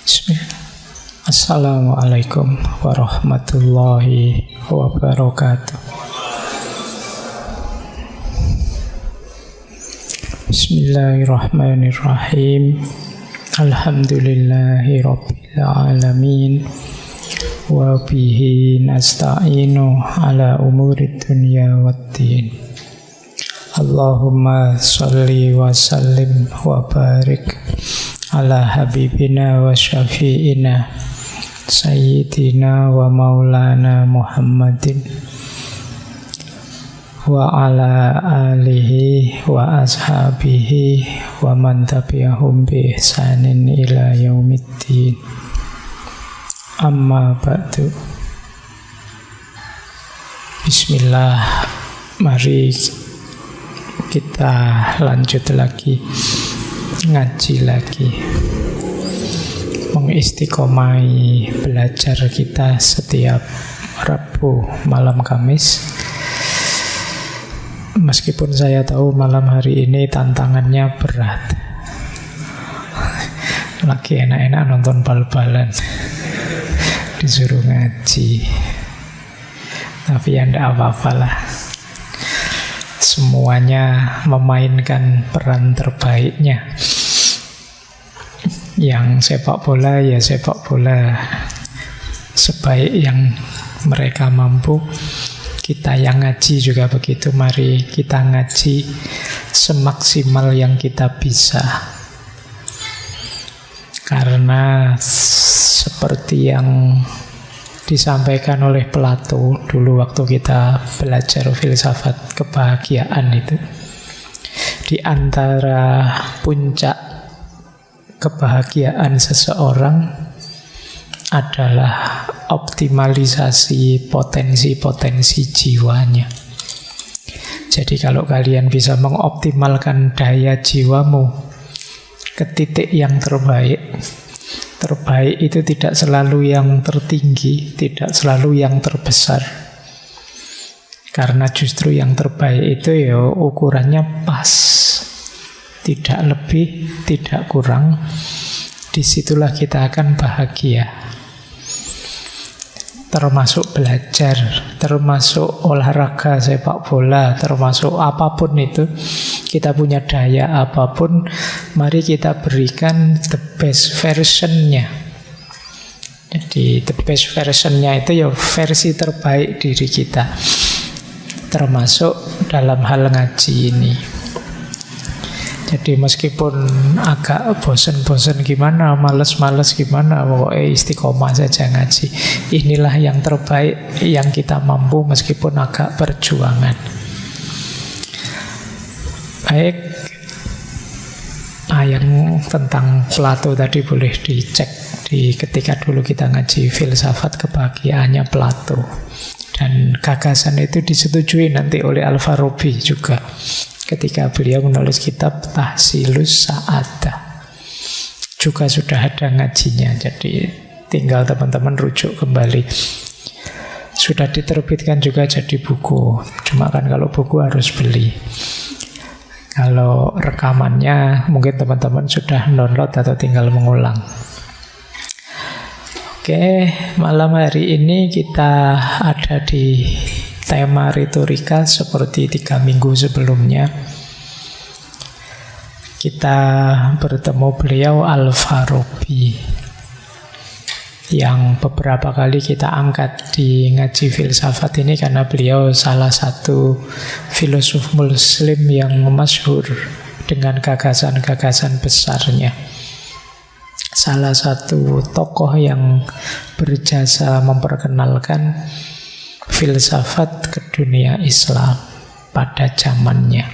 Bismillah. Assalamualaikum warahmatullahi wabarakatuh. Bismillahirrahmanirrahim. Alhamdulillahi rabbil alamin. Wa bihi nasta'inu ala umuri dunya waddin. Allahumma salli wa sallim wa barik ala habibina wa syafi'ina sayyidina wa maulana Muhammadin wa ala alihi wa ashabihi wa man tabi'ahum bi ihsanin ila yaumiddin. Amma ba'du. Bismillah. Mari kita lanjut lagi, ngaji lagi, mengistiqomai belajar kita setiap Rabu malam Kamis. Meskipun saya tahu malam hari ini tantangannya berat, lagi enak-enak nonton bal-balan, disuruh ngaji, tapi ya enggak apa-apalah. Semuanya memainkan peran terbaiknya. Yang sepak bola ya sepak bola sebaik yang mereka mampu. Kita yang ngaji juga begitu. Mari kita ngaji semaksimal yang kita bisa. Karena seperti yang disampaikan oleh Plato dulu waktu kita belajar filsafat kebahagiaan itu, di antara puncak kebahagiaan seseorang adalah optimalisasi potensi-potensi jiwanya. Jadi kalau kalian bisa mengoptimalkan daya jiwamu ke titik yang terbaik, terbaik itu tidak selalu yang tertinggi, tidak selalu yang terbesar. Karena justru yang terbaik itu ya ukurannya pas. Tidak lebih, tidak kurang. Disitulah kita akan bahagia. Termasuk belajar, termasuk olahraga sepak bola, termasuk apapun itu. Kita punya daya apapun, mari kita berikan the best version-nya. Jadi the best version-nya itu ya versi terbaik diri kita, termasuk dalam hal ngaji ini. Jadi meskipun agak bosan-bosan gimana, males-males gimana, pokoknya istiqomah saja ngaji. Inilah yang terbaik yang kita mampu meskipun agak perjuangan. Baik, yang tentang Plato tadi boleh dicek di ketika dulu kita ngaji filsafat kebahagiaannya Plato. Dan gagasan itu disetujui nanti oleh Al-Farabi juga ketika beliau menulis kitab Tahsilus Sa'adah. Juga sudah ada ngajinya, jadi tinggal teman-teman rujuk kembali. Sudah diterbitkan juga jadi buku, cuma kan kalau buku harus beli. Kalau rekamannya mungkin teman-teman sudah download atau tinggal mengulang. Oke, malam hari ini kita ada di tema retorika seperti 3 minggu sebelumnya. Kita bertemu beliau Al-Farabi, yang beberapa kali kita angkat di ngaji filsafat ini karena beliau salah satu filosof muslim yang masyhur dengan gagasan-gagasan besarnya. Salah satu tokoh yang berjasa memperkenalkan filsafat ke dunia Islam pada zamannya.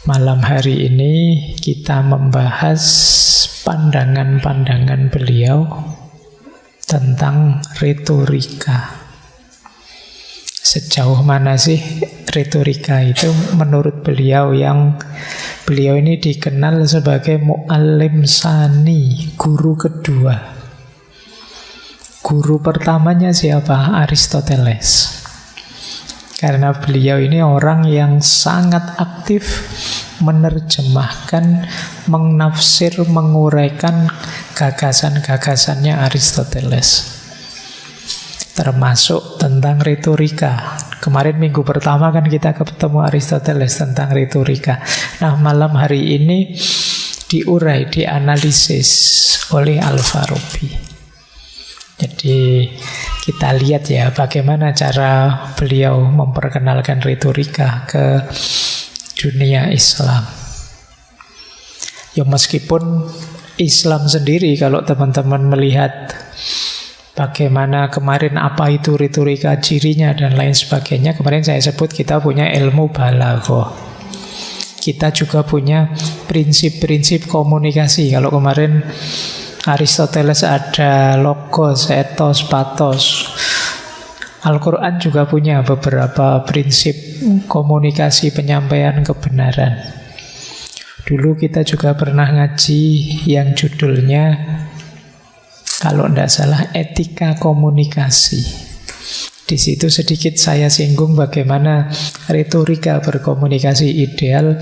Malam hari ini kita membahas pandangan-pandangan beliau tentang retorika. Sejauh mana sih retorika itu menurut beliau, yang beliau ini dikenal sebagai mu'allim sani, guru kedua. Guru pertamanya siapa? Aristoteles. Karena beliau ini orang yang sangat aktif menerjemahkan, menafsir, menguraikan gagasan-gagasannya Aristoteles. Termasuk tentang retorika. Kemarin minggu pertama kan kita ketemu Aristoteles tentang retorika. Nah, malam hari ini diurai, dianalisis oleh Al-Farabi. Jadi kita lihat ya bagaimana cara beliau memperkenalkan retorika ke dunia Islam. Ya meskipun Islam sendiri, kalau teman-teman melihat bagaimana kemarin apa itu retorika, cirinya dan lain sebagainya, kemarin saya sebut kita punya ilmu balaghah. Kita juga punya prinsip-prinsip komunikasi. Kalau kemarin Aristoteles ada logos, ethos, pathos. Al-Quran juga punya beberapa prinsip komunikasi penyampaian kebenaran. Dulu kita juga pernah ngaji yang judulnya, kalau tidak salah, etika komunikasi. Di situ sedikit saya singgung bagaimana retorika berkomunikasi ideal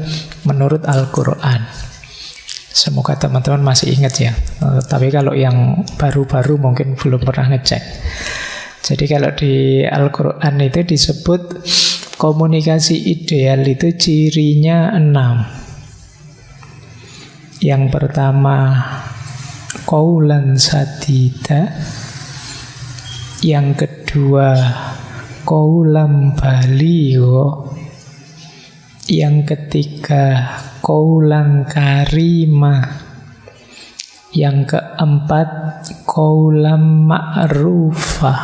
menurut Al-Quran. Semoga teman-teman masih ingat ya. Tapi kalau yang baru-baru mungkin belum pernah ngecek. Jadi kalau di Al-Quran itu disebut komunikasi ideal itu cirinya 6. Yang pertama, qaulan sadida. Yang kedua, qaulan baligho. Yang ketiga, qaulan karima. Yang keempat, qaulan ma'rufah.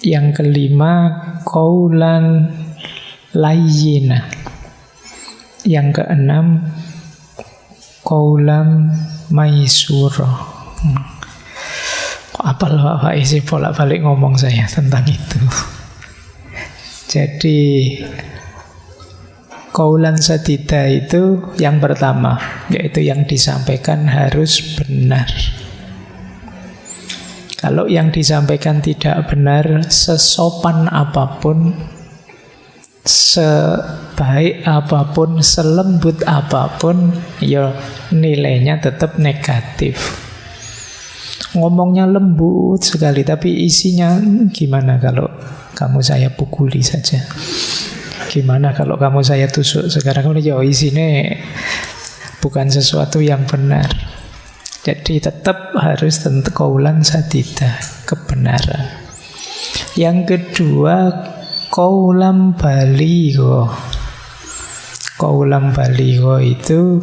Yang kelima, qaulan layyina. Yang keenam, qaulan maisura. Kok apal Pak isi bolak-balik ngomong saya tentang itu. Jadi qaulan sadida itu yang pertama, yaitu yang disampaikan harus benar. Kalau yang disampaikan tidak benar, sesopan apapun, sebaik apapun, selembut apapun, ya nilainya tetap negatif. Ngomongnya lembut sekali, tapi isinya gimana kalau kamu saya pukuli saja? Gimana kalau kamu saya tusuk sekarang? Ya isinya bukan sesuatu yang benar. Jadi tetap harus tentu qaulan sadida, kebenaran. Yang kedua, qaulan baligho. Qaulan baligho itu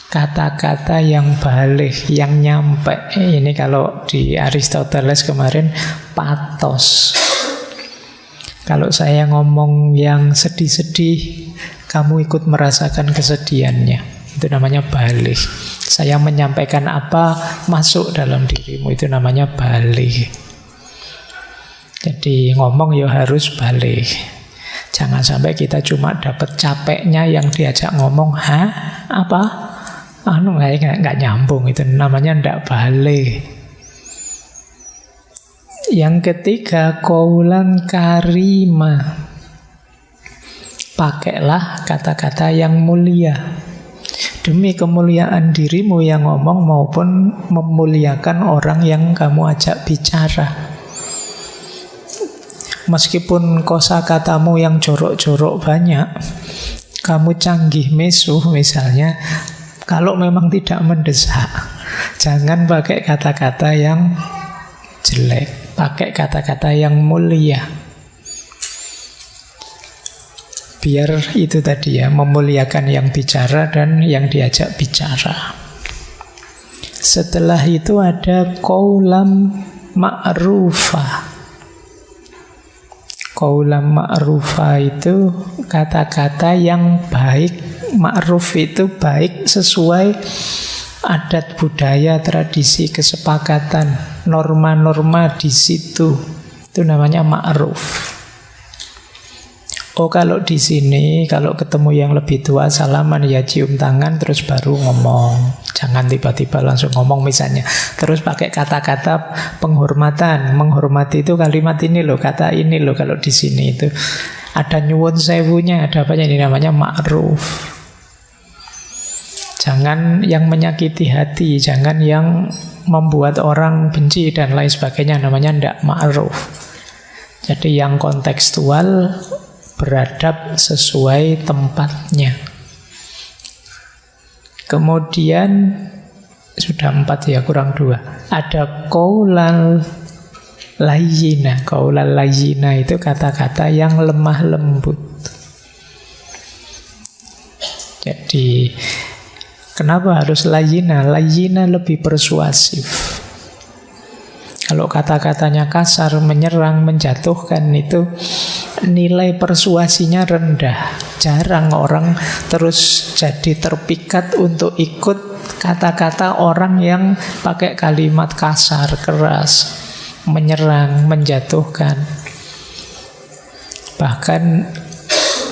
kata-kata yang balik, yang nyampe. Ini kalau di Aristoteles kemarin pathos. Kalau saya ngomong yang sedih-sedih, kamu ikut merasakan kesedihannya. Itu namanya balik. Saya menyampaikan apa masuk dalam dirimu, itu namanya balik. Jadi ngomong ya harus balik. Jangan sampai kita cuma dapat capeknya yang diajak ngomong, apa? Nggak nyambung, itu namanya ndak balik. Yang ketiga, qaulan karima. Pakailah kata-kata yang mulia. Demi kemuliaan dirimu yang ngomong maupun memuliakan orang yang kamu ajak bicara. Meskipun kosakatamu yang jorok-jorok banyak, kamu canggih mesuh misalnya, kalau memang tidak mendesak, jangan pakai kata-kata yang jelek, pakai kata-kata yang mulia. Biar itu tadi ya, memuliakan yang bicara dan yang diajak bicara. Setelah itu ada qaulan ma'rufah. Qaulan ma'rufah itu kata-kata yang baik. Ma'ruf itu baik sesuai adat budaya, tradisi, kesepakatan, norma-norma di situ. Itu namanya ma'ruf. Oh kalau di sini, kalau ketemu yang lebih tua salaman ya cium tangan terus baru ngomong. Jangan tiba-tiba langsung ngomong misalnya. Terus pakai kata-kata penghormatan. Menghormati itu kalimat ini loh, kata ini loh kalau di sini itu. ada nyuwun sewunya, ada apa ini namanya ma'ruf. Jangan yang menyakiti hati, jangan yang membuat orang benci dan lain sebagainya, namanya ndak ma'ruf. Jadi yang kontekstual, beradab sesuai tempatnya. Kemudian sudah 4 ya, kurang 2. Ada qaulal layyina. Qaulal layyina itu kata-kata yang lemah lembut. Jadi kenapa harus layyina? Layyina lebih persuasif. Kalau kata-katanya kasar, menyerang, menjatuhkan, itu nilai persuasinya rendah. Jarang orang terus jadi terpikat untuk ikut kata-kata orang yang pakai kalimat kasar, keras, menyerang, menjatuhkan. Bahkan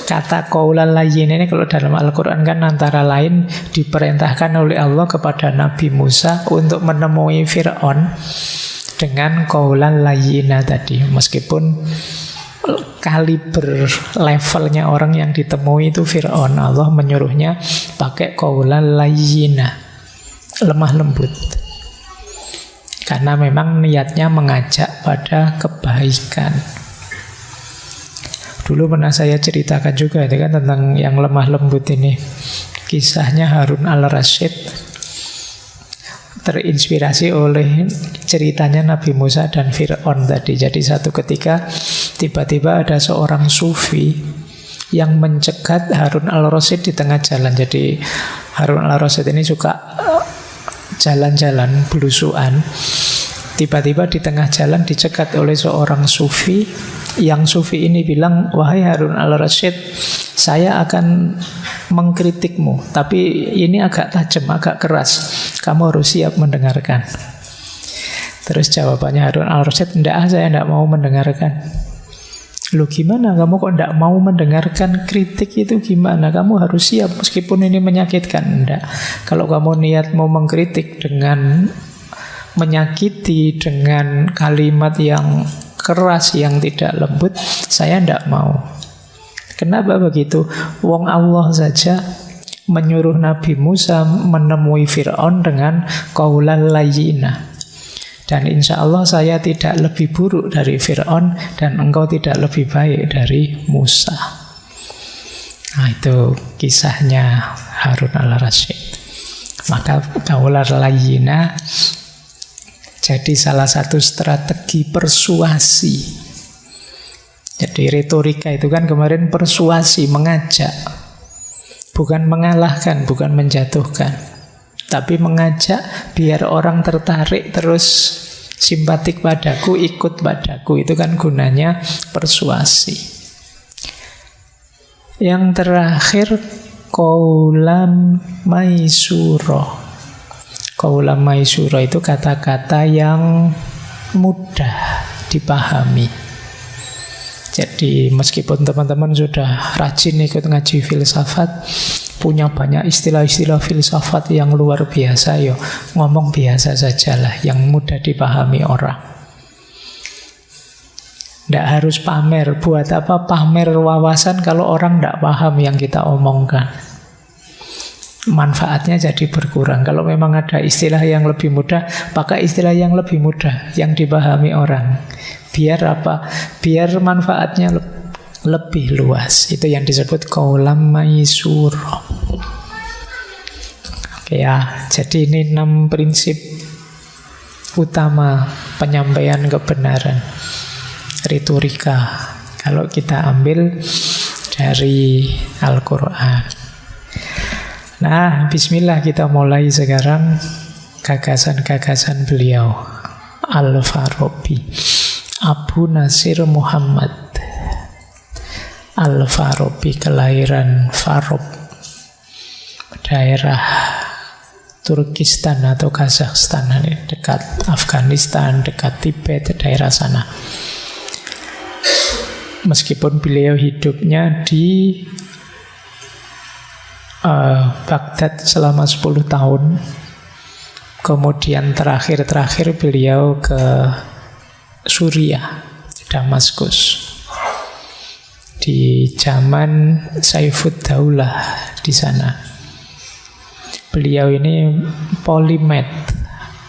kata qaulal layyin ini kalau dalam Al-Quran kan antara lain diperintahkan oleh Allah kepada Nabi Musa untuk menemui Fir'aun dengan qaulal layyina tadi. Meskipun kaliber levelnya orang yang ditemui itu Fir'aun, Allah menyuruhnya pakai qaulal layyina, lemah lembut. Karena memang niatnya mengajak pada kebaikan. Dulu pernah saya ceritakan juga itu kan tentang yang lemah lembut ini. Kisahnya Harun al-Rasyid terinspirasi oleh ceritanya Nabi Musa dan Fir'aun tadi. Jadi satu ketika tiba-tiba ada seorang sufi yang mencegat Harun al-Rasyid di tengah jalan. Jadi Harun al-Rasyid ini suka jalan-jalan belusuan. Tiba-tiba di tengah jalan dicegat oleh seorang sufi. Yang sufi ini bilang, wahai Harun al-Rasyid, saya akan mengkritikmu, tapi ini agak tajam, agak keras. Kamu harus siap mendengarkan. Terus jawabannya Harun al-Rasyid, enggak, saya enggak mau mendengarkan. Loh gimana, kamu kok enggak mau mendengarkan kritik itu gimana? Kamu harus siap meskipun ini menyakitkan. Enggak. Kalau kamu niat mau mengkritik dengan menyakiti, dengan kalimat yang keras, yang tidak lembut, saya enggak mau. Kenapa begitu? Wong Allah saja menyuruh Nabi Musa menemui Fir'aun dengan qaulal layyina. Dan insya Allah saya tidak lebih buruk dari Fir'aun, dan engkau tidak lebih baik dari Musa. Nah itu kisahnya Harun al-Rasyid. Maka qaulal layyina jadi salah satu strategi persuasi. Jadi retorika itu kan kemarin persuasi, mengajak. Bukan mengalahkan, bukan menjatuhkan. Tapi mengajak biar orang tertarik terus simpatik padaku, ikut padaku. Itu kan gunanya persuasi. Yang terakhir, qaulan maisura. Qaulan maisura itu kata-kata yang mudah dipahami. Jadi meskipun teman-teman sudah rajin ikut ngaji filsafat, punya banyak istilah-istilah filsafat yang luar biasa, yo ngomong biasa sajalah, yang mudah dipahami orang. Tidak harus pamer. Buat apa pamer wawasan kalau orang tidak paham yang kita omongkan? Manfaatnya jadi berkurang. Kalau memang ada istilah yang lebih mudah, pakai istilah yang lebih mudah, yang dipahami orang. Biar apa? Biar manfaatnya lebih luas. Itu yang disebut qaulan maisura. Oke ya, jadi ini 6 prinsip utama penyampaian kebenaran. Retorika kalau kita ambil dari Al-Quran. Nah, bismillah kita mulai sekarang gagasan-gagasan beliau. Al-Farabi, Abu Nasir Muhammad Al-Farabi, kelahiran Farab, daerah Turkistan atau Kazakhstan, dekat Afghanistan, dekat Tibet, daerah sana. Meskipun beliau hidupnya di Baghdad selama 10 tahun. Kemudian terakhir beliau ke Suriah, Damaskus. di zaman Saifud Daulah di sana. Beliau ini polimath,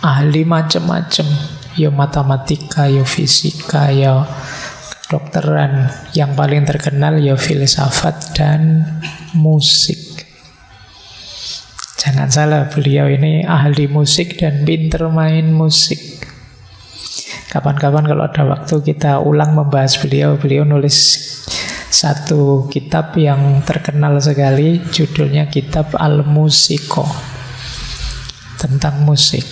ahli macam-macam, ya matematika, ya fisika, ya kedokteran. Yang paling terkenal ya filsafat dan musik. Jangan salah, beliau ini ahli musik dan pinter main musik. Kapan-kapan kalau ada waktu kita ulang membahas beliau. Beliau nulis satu kitab yang terkenal sekali, judulnya kitab Al-Musiqa, tentang musik.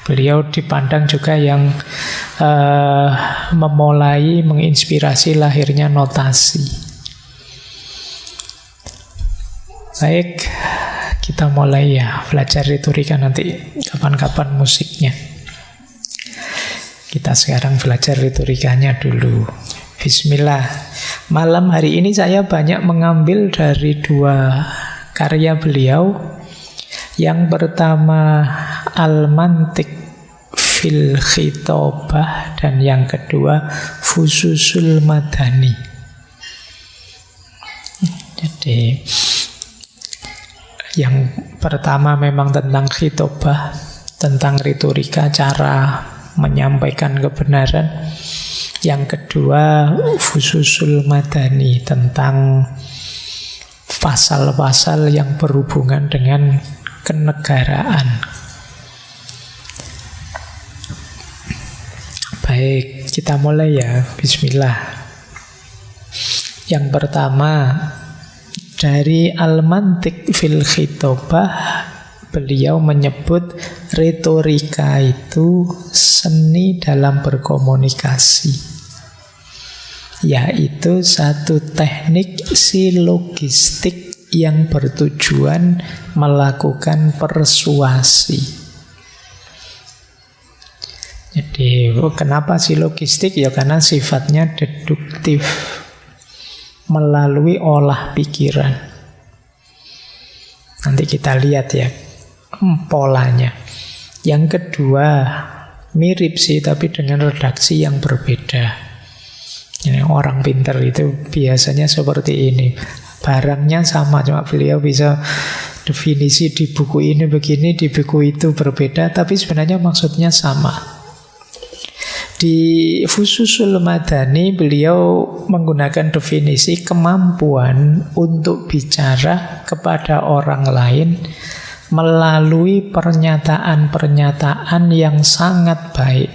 Beliau dipandang juga yang memulai menginspirasi lahirnya notasi. Baik, kita mulai ya belajar retorika nanti kapan-kapan musiknya. Kita sekarang belajar retorikanya dulu. Bismillah. Malam hari ini saya banyak mengambil dari dua karya beliau. Yang pertama Al-Mantiq fil Khitabah, dan yang kedua Fususul Madani. Jadi yang pertama memang tentang khitabah, tentang retorika, cara menyampaikan kebenaran. Yang kedua Fususul Madani, tentang pasal-pasal yang berhubungan dengan kenegaraan. Baik, kita mulai ya. Bismillah. Yang pertama dari Al-Mantiq fil Khitabah, beliau menyebut retorika itu seni dalam berkomunikasi, yaitu satu teknik silogistik yang bertujuan melakukan persuasi. Jadi kenapa silogistik? Ya karena sifatnya deduktif, melalui olah pikiran. Nanti kita lihat ya polanya. Yang kedua mirip sih, tapi dengan redaksi yang berbeda. Jadi orang pintar itu biasanya seperti ini. Barangnya sama, cuma beliau bisa definisi di buku ini begini, di buku itu berbeda, tapi sebenarnya maksudnya sama. Di Fususul Madani beliau menggunakan definisi kemampuan untuk bicara kepada orang lain melalui pernyataan-pernyataan yang sangat baik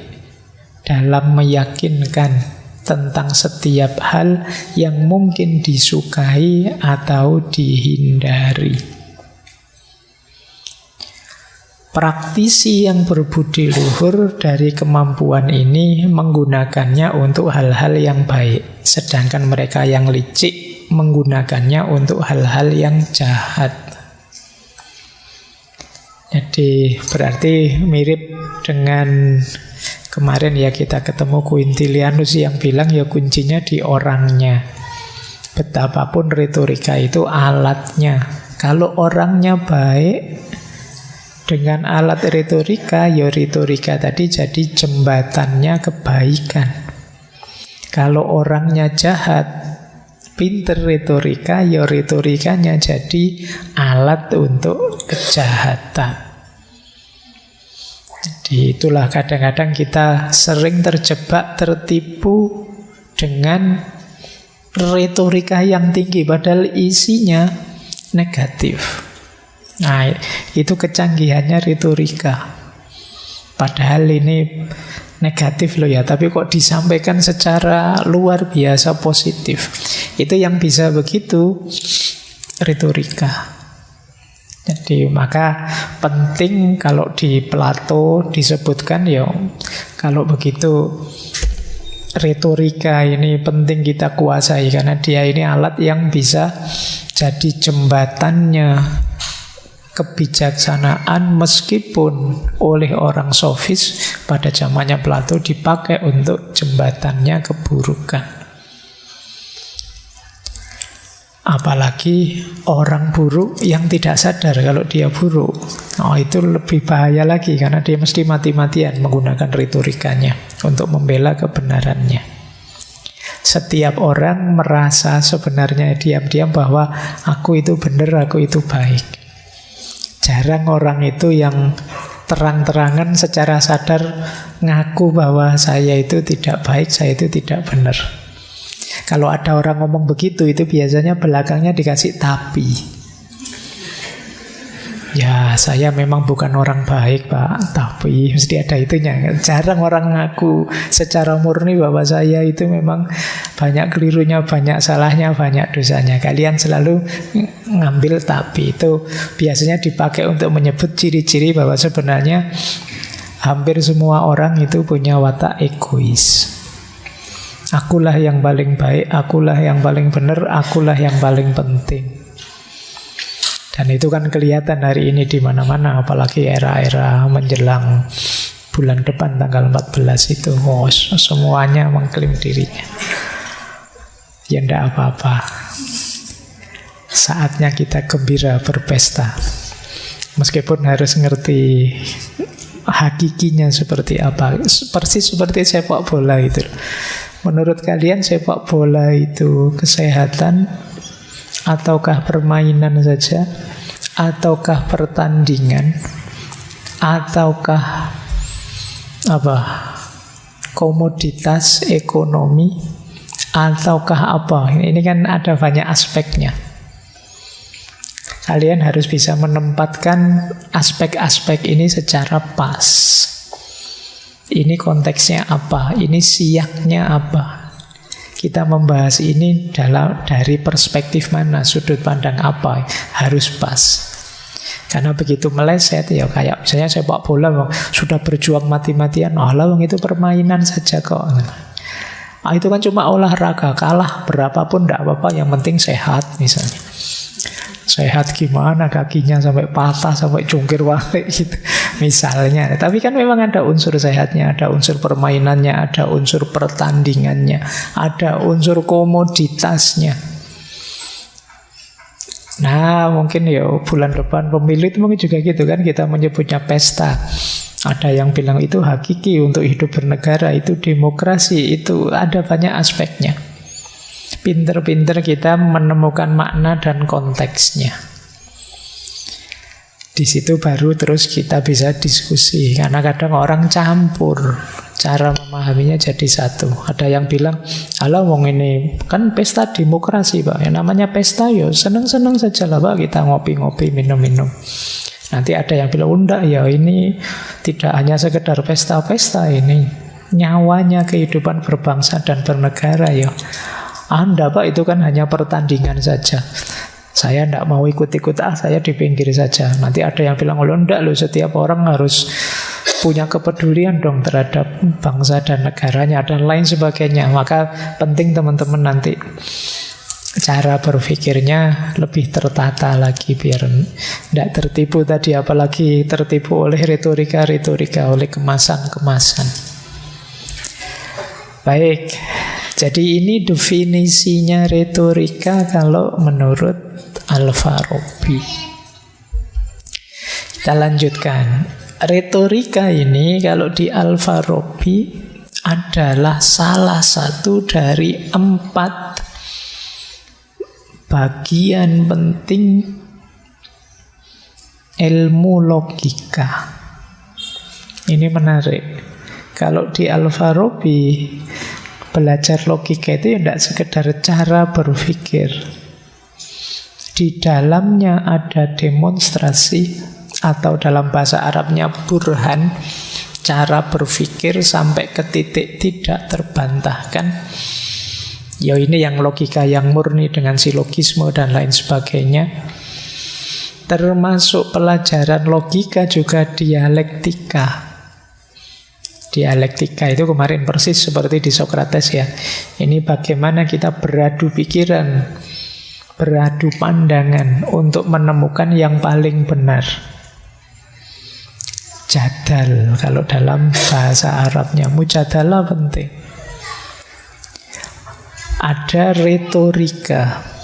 dalam meyakinkan tentang setiap hal yang mungkin disukai atau dihindari. Praktisi yang berbudi luhur dari kemampuan ini menggunakannya untuk hal-hal yang baik, sedangkan mereka yang licik menggunakannya untuk hal-hal yang jahat. Jadi berarti mirip dengan kemarin ya kita ketemu Quintilianus yang bilang ya kuncinya di orangnya. Betapapun retorika itu alatnya. Kalau orangnya baik, dengan alat retorika, ya retorika tadi jadi jembatannya kebaikan. Kalau orangnya jahat, pinter retorika, ya retorikanya jadi alat untuk kejahatan. Jadi itulah kadang-kadang kita sering terjebak, tertipu dengan retorika yang tinggi, padahal isinya negatif. Nah, itu kecanggihannya retorika. Padahal ini negatif loh ya, tapi kok disampaikan secara luar biasa positif. Itu yang bisa begitu retorika. Jadi maka penting kalau di Plato disebutkan ya, kalau begitu retorika ini penting kita kuasai, karena dia ini alat yang bisa jadi jembatannya kebijaksanaan, meskipun oleh orang sofis pada zamannya Plato dipakai untuk jembatannya keburukan. Apalagi orang buruk yang tidak sadar kalau dia buruk. Oh, itu lebih bahaya lagi, karena dia mesti mati-matian menggunakan retorikanya untuk membela kebenarannya. Setiap orang merasa sebenarnya diam-diam bahwa aku itu benar, aku itu baik. Jarang orang itu yang terang-terangan secara sadar ngaku bahwa saya itu tidak baik, saya itu tidak benar. Kalau ada orang ngomong begitu, itu biasanya belakangnya dikasih tapi. Ya, saya memang bukan orang baik, Pak, tapi mesti ada itunya. Jarang orang ngaku secara murni bahwa saya itu memang banyak kelirunya, banyak salahnya, banyak dosanya. Kalian selalu ngambil tapi. Itu biasanya dipakai untuk menyebut ciri-ciri bahwa sebenarnya hampir semua orang itu punya watak egois. Akulah yang paling baik, akulah yang paling benar, akulah yang paling penting. Dan itu kan kelihatan hari ini di mana-mana, apalagi era-era menjelang bulan depan tanggal 14 itu. Oh, semuanya mengklaim dirinya. Ya enggak apa-apa. Saatnya kita gembira berpesta. Meskipun harus ngerti hakikinya seperti apa. Persis seperti sepak bola itu. Menurut kalian sepak bola itu kesehatan ataukah permainan saja, ataukah pertandingan, ataukah apa? Komoditas ekonomi, ataukah apa? Ini kan ada banyak aspeknya. Kalian harus bisa menempatkan aspek-aspek ini secara pas. Ini konteksnya apa? Ini siaknya apa? Kita membahas ini dari perspektif mana, sudut pandang apa, harus pas. Karena begitu meleset, ya kayak misalnya sepak bola, sudah berjuang mati-matian, itu permainan saja kok. Itu kan cuma olahraga, kalah berapapun tidak apa-apa, yang penting sehat misalnya. Sehat gimana, kakinya sampai patah, sampai jungkir balik gitu misalnya. Tapi kan memang ada unsur sehatnya, ada unsur permainannya, ada unsur pertandingannya, ada unsur komoditasnya. Nah, mungkin ya bulan depan pemilu itu mungkin juga gitu kan, kita menyebutnya pesta. Ada yang bilang itu hakiki untuk hidup bernegara, itu demokrasi, itu ada banyak aspeknya. Pinter-pinter kita menemukan makna dan konteksnya. Di situ baru terus kita bisa diskusi. Karena kadang orang campur, cara memahaminya jadi satu. Ada yang bilang, alah wong ini kan pesta demokrasi Pak. Yang namanya pesta ya seneng-seneng saja lah Pak, kita ngopi-ngopi, minum-minum. Nanti ada yang bilang, enggak ya ini tidak hanya sekedar pesta-pesta, ini nyawanya kehidupan berbangsa dan bernegara ya. Anda Pak itu kan hanya pertandingan saja. Saya tidak mau ikut-ikut, saya di pinggir saja. Nanti ada yang bilang, enggak loh, setiap orang harus punya kepedulian dong terhadap bangsa dan negaranya dan lain sebagainya. Maka penting teman-teman nanti cara berpikirnya lebih tertata lagi biar tidak tertipu tadi, apalagi tertipu oleh retorika-retorika, oleh kemasan-kemasan. Baik. Jadi ini definisinya retorika kalau menurut Al-Farabi. Kita lanjutkan. Retorika ini kalau di Al-Farabi adalah salah satu dari 4 bagian penting ilmu logika. Ini menarik. Kalau di Al-Farabi belajar logika itu ya tidak sekedar cara berpikir. Di dalamnya ada demonstrasi atau dalam bahasa Arabnya burhan, cara berpikir sampai ke titik tidak terbantahkan. Ya ini yang logika yang murni dengan silogisme dan lain sebagainya. Termasuk pelajaran logika juga dialektika. Dialektika itu kemarin persis seperti di Sokrates ya. Ini bagaimana kita beradu pikiran, beradu pandangan untuk menemukan yang paling benar. Jadal kalau dalam bahasa Arabnya, mujadalah penting. Ada retorika.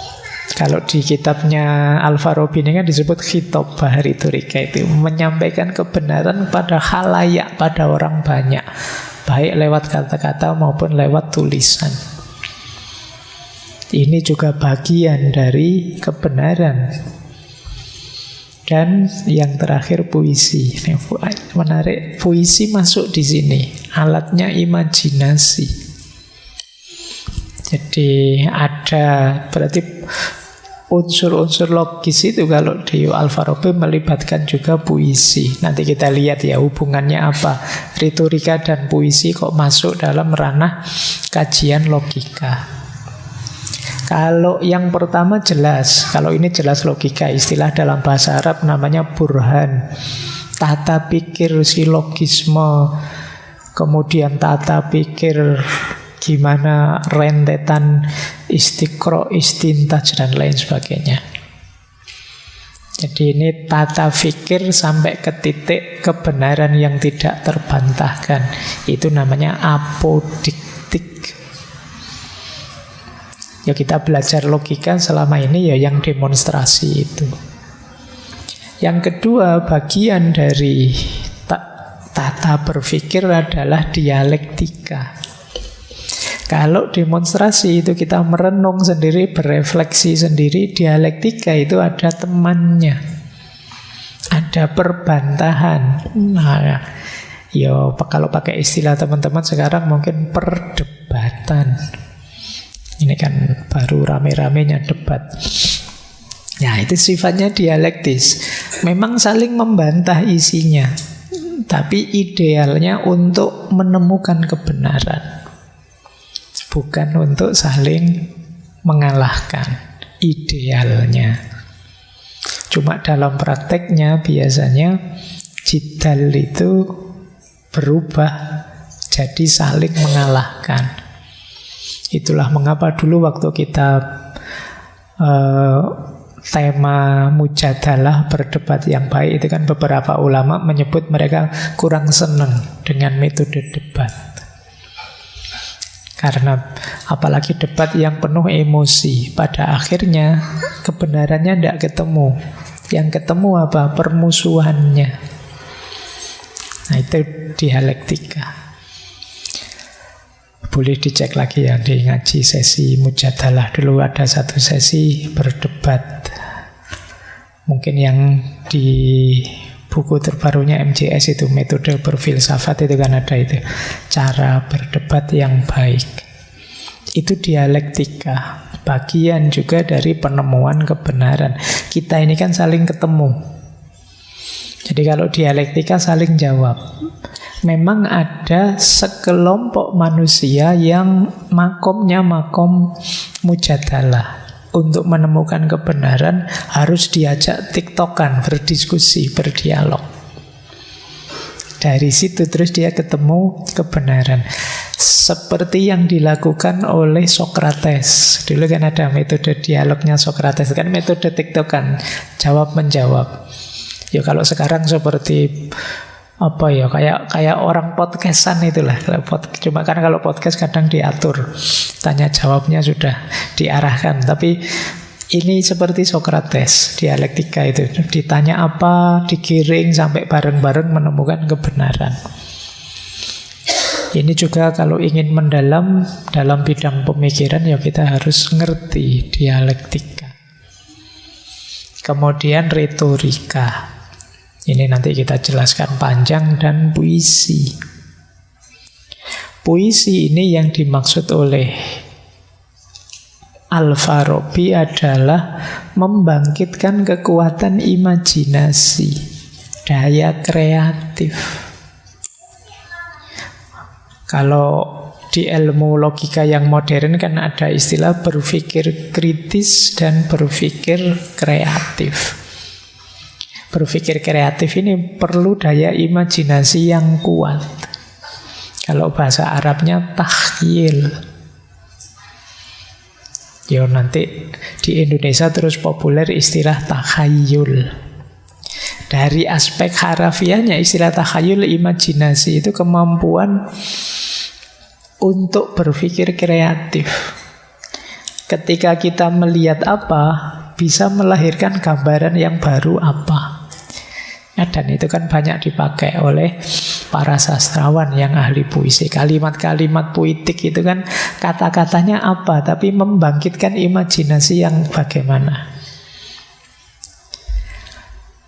Kalau di kitabnya Al-Farabi ini kan disebut khitobah, retorika itu menyampaikan kebenaran pada khalayak, pada orang banyak, baik lewat kata-kata maupun lewat tulisan. Ini juga bagian dari kebenaran. Dan yang terakhir puisi. Ini menarik, puisi masuk di sini. Alatnya imajinasi. Jadi ada berarti unsur-unsur logis itu kalau di Al-Farabi melibatkan juga puisi. Nanti kita lihat ya hubungannya apa. Retorika dan puisi kok masuk dalam ranah kajian logika. Kalau yang pertama jelas, kalau ini jelas logika, istilah dalam bahasa Arab namanya burhan. Tata pikir silogisme, kemudian tata pikir gimana rentetan istiqro, istintaj dan lain sebagainya. Jadi ini tata fikir sampai ke titik kebenaran yang tidak terbantahkan. Itu namanya apodiktik. Ya kita belajar logika selama ini ya yang demonstrasi itu. Yang kedua, bagian dari tata berpikir adalah dialektika. Kalau demonstrasi itu kita merenung sendiri, berefleksi sendiri, dialektika itu ada temannya. Ada perbantahan. Nah, ya kalau pakai istilah teman-teman sekarang mungkin perdebatan. Ini kan baru rame-ramenya debat. Ya, itu sifatnya dialektis. Memang saling membantah isinya, tapi idealnya untuk menemukan kebenaran, bukan untuk saling mengalahkan. Idealnya. Cuma dalam prakteknya biasanya jidal itu berubah jadi saling mengalahkan. Itulah mengapa dulu waktu kita tema mujadalah, berdebat yang baik, itu kan beberapa ulama menyebut mereka kurang senang dengan metode debat. Karena apalagi debat yang penuh emosi, pada akhirnya kebenarannya tidak ketemu. Yang ketemu apa? Permusuhannya. Nah, itu dialektika. Boleh dicek lagi ya di ngaji sesi mujadalah. Dulu ada satu sesi berdebat. Mungkin yang di buku terbarunya MJS itu metode berfilsafat itu kan ada itu. Cara berdebat yang baik. Itu dialektika. Bagian juga dari penemuan kebenaran. Kita ini kan saling ketemu. Jadi kalau dialektika saling jawab. Memang ada sekelompok manusia yang makomnya makom mujadalah. Untuk menemukan kebenaran harus diajak tiktokan, berdiskusi, berdialog. Dari situ terus dia ketemu kebenaran. Seperti yang dilakukan oleh Sokrates. Dulu kan ada metode dialognya Sokrates, kan metode tiktokan, jawab-menjawab. Ya kalau sekarang seperti apa ya, kayak orang podcastan itulah. Cuma kan kalau podcast kadang diatur, tanya jawabnya sudah diarahkan. Tapi ini seperti Sokrates, dialektika itu. Ditanya apa, digiring sampai bareng-bareng menemukan kebenaran. Ini juga kalau ingin mendalam dalam bidang pemikiran ya kita harus ngerti dialektika. Kemudian retorika. Ini nanti kita jelaskan panjang, dan puisi. Puisi ini yang dimaksud oleh Al-Farabi adalah membangkitkan kekuatan imajinasi, daya kreatif. Kalau di ilmu logika yang modern kan ada istilah berpikir kritis dan berpikir kreatif. Berpikir kreatif ini perlu daya imajinasi yang kuat. Kalau bahasa Arabnya takhyil. Ya nanti di Indonesia terus populer istilah takhayul. Dari aspek harafiahnya istilah takhayul, imajinasi itu kemampuan untuk berpikir kreatif. Ketika kita melihat apa, bisa melahirkan gambaran yang baru apa. Dan itu kan banyak dipakai oleh para sastrawan yang ahli puisi. Kalimat-kalimat puitik itu kan kata-katanya apa, tapi membangkitkan imajinasi yang bagaimana.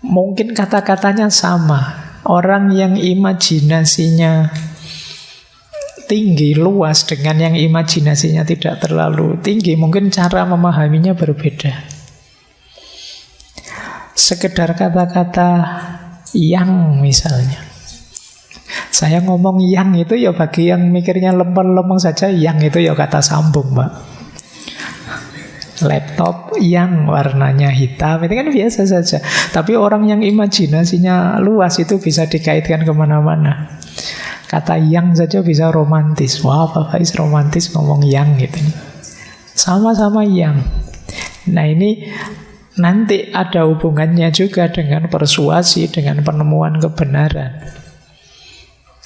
Mungkin kata-katanya sama. Orang yang imajinasinya tinggi, luas dengan yang imajinasinya tidak terlalu tinggi, mungkin cara memahaminya berbeda. Sekedar kata-kata yang misalnya. Saya ngomong yang itu ya bagi yang mikirnya lempeng-lempeng saja, yang itu ya kata sambung, Mbak. Laptop yang warnanya hitam, itu kan biasa saja. Tapi orang yang imajinasinya luas itu bisa dikaitkan kemana-mana. Kata yang saja bisa romantis. Wah, Pak Faiz romantis ngomong yang gitu. Sama-sama yang. Nah ini nanti ada hubungannya juga dengan persuasi, dengan penemuan kebenaran.